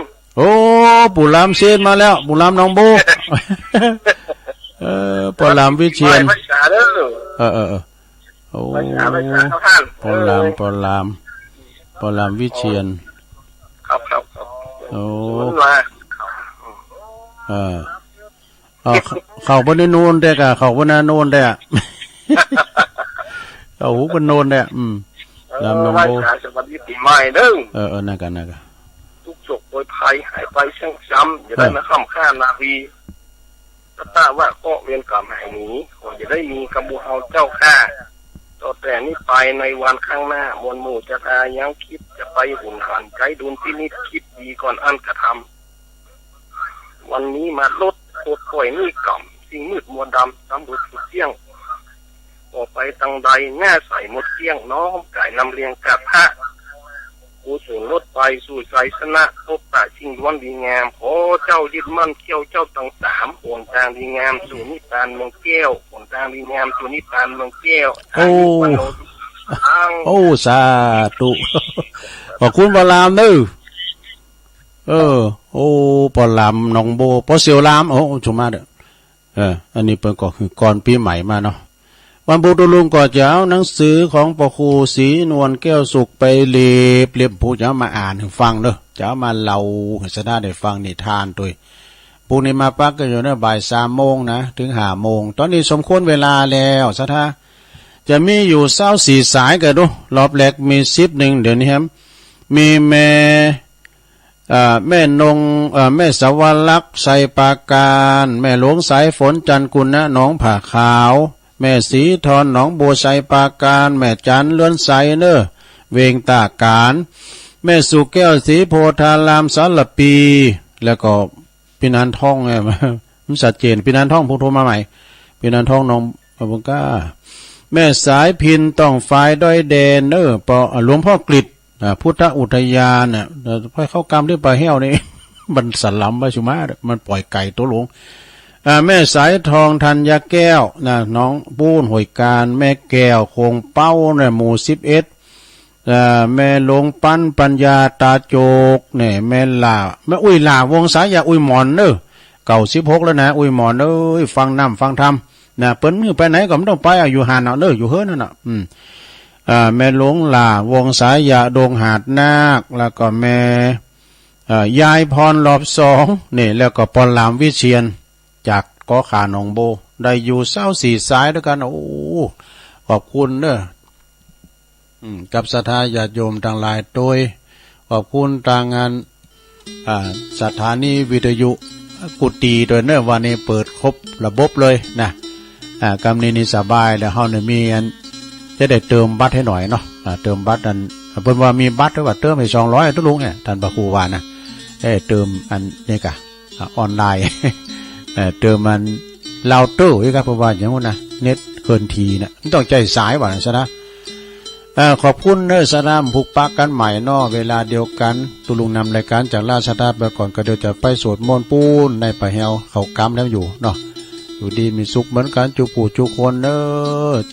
ปู่ลามเชนมาแล้วปู่ลามน้องโบปู่ลามวิเชียรปู่ลามวิเชียรครับเขาบนโนนได้กะเขาบนโนนได้อะเขาหูบนโนนได้ลำน้องโบสวัสดีปีใหม่เด้อนั่นกันทุกโศกโดยภัยหายไปช่างจำอย่าได้มาข้ามข้านาวีตาว่าก็เวียนกรรมหายหนีก็จะได้มีกำบูเอาเจ้าข้าต่อแต่นี้ไปในวันข้างหน้ามวลหมู่จะทายังคิดจะไปหุ่นหันใจดุลที่นิดคิดดีก่อนอันกระทำวันนี้มาลดโคตรป่วยนี่กล่อมสิ่งมืดมัวดำตำบุตรสุดเที่ยงออกไปตังใดแง่ใส่หมดเที่ยงน้องไก่นำเลียงกับพระกูสูงรถไปสู่ใจชนะพบป่าชิงล้วนดีงามโอ้เจ้ายึดมั่นเที่ยวเจ้าตั้ง3โหนทางดีงามสู่นิพพานเมืองแก้วโหนทางดีงามสู่นิพพานเมืองแก้วสาธุขอบคุณปลามเด้อปลามน้องโบปเสียวลามชุมาเด้ออันนี้เพิ่นก็คือก่อนปีใหม่มาเนาะ วันพุธตุลุงก็จะเอาหนังสือของพระครูศรีนวลแก้วสุขไปเรียบผู้จะมาอ่านให้ฟังเด้อจะมาเล่าให้สนาได้ฟังนิทานตัวพรุ่งนี้มาปักก็อยู่เนี่ยบ่าย3 โมงนะถึง5 โมงตอนนี้สมควรเวลาแล้วสถาจะมีอยู่24 สายกันดูรอบแรกมี10 หนึ่งเดี๋ยวนี้ครับมีแม่นงแม่สวรรค์ใส่ปาการแม่หลวงสายฝนจันกุลนะหนองผาขาวแม่สีทอนหนองบัวใส่ปาการแม่จันเลื่อนใสเนอเวงตาการแม่สุแก้วสีโพธารามสารปีแล้วก็พี่นันทองไงมันชัดเจนพี่นันทองผู้โทรมาใหม่พี่นันทองน้องบังก้าแม่สายพินต้องฝ่ายด้อยแดนเนอปอหลวงพ่อกฤษพุทธอุทยานน่ะพอเข้ากรรมด้วยปลาแห้วนี่ มันสันหลำไปชุมามันปล่อยไก่ตัวหลงแม่สายทองธัญแก้วนะน้องปูนหวยการแม่แก้วคงเป้าเนี่ยหมู่11แม่ลงปั้นปัญญาตาโจกเนี่ยแม่ลาแม่อุ้ยลาวงสายยาอุ้ยหมอนเนอเก่า16แล้วนะอุ้ยหมอนเอ้ยฟังน้ำฟังธรรมนะเปิ้นมือไปไหนก็ไม่ต้องไปอยู่หาดเอาเนออยู่เฮือนั่นน่ะแม่หลวงลาวงสายยาดงหาดนาคแล้วก็แม่ยายพรรอบ2นี่แล้วก็ปอนหลามวิเชียนจากกอขาหนองโบได้อยู่24 สายด้วยกันโอ้ขอบคุณเด้อกับศรัทธาญาติโยมทางหลายโดยขอบคุณทางงานสถานีวิทยุกุฏิโดยเนอวันนี้เปิดครบระบบเลยนะกำนี้นี่สบายแล้วเฮาเนี่ยมีอันจะได้เติมบัตรให้หน่อยเนาะเติมบัตรนั้นเพิ่นว่ามีบัตรหรือว่าเติมให้200ทุกลุงเนี่ยท่านพระครูว่านะเติมอันนี้กะออนไลน์เติมมันเราเตอร์อีกครับเพราะว่าอย่างนั้นนะเน็ตเกินทีนะต้องใจสายว่าซะนะขอบคุณเนอสนามผูกปักกันใหม่เนาะเวลาเดียวกันตุลุงนำรายการจากราชดาไปก่อนก็เดี๋ยวจะไปสวดมนต์ปูนในป่าแฮวเขากำแล้วอยู่เนาะอยู่ดีมีสุขเหมือนกันจุปู่จุคนเนอ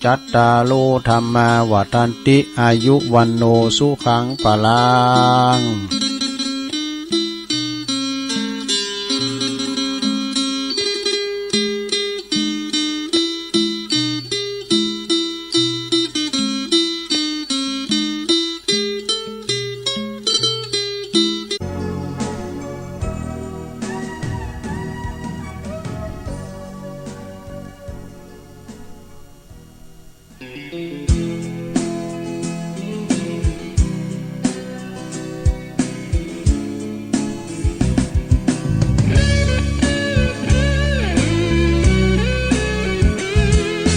จัตตาโลธรรมาวัฏันติอายุวันโนสุขังปะลัง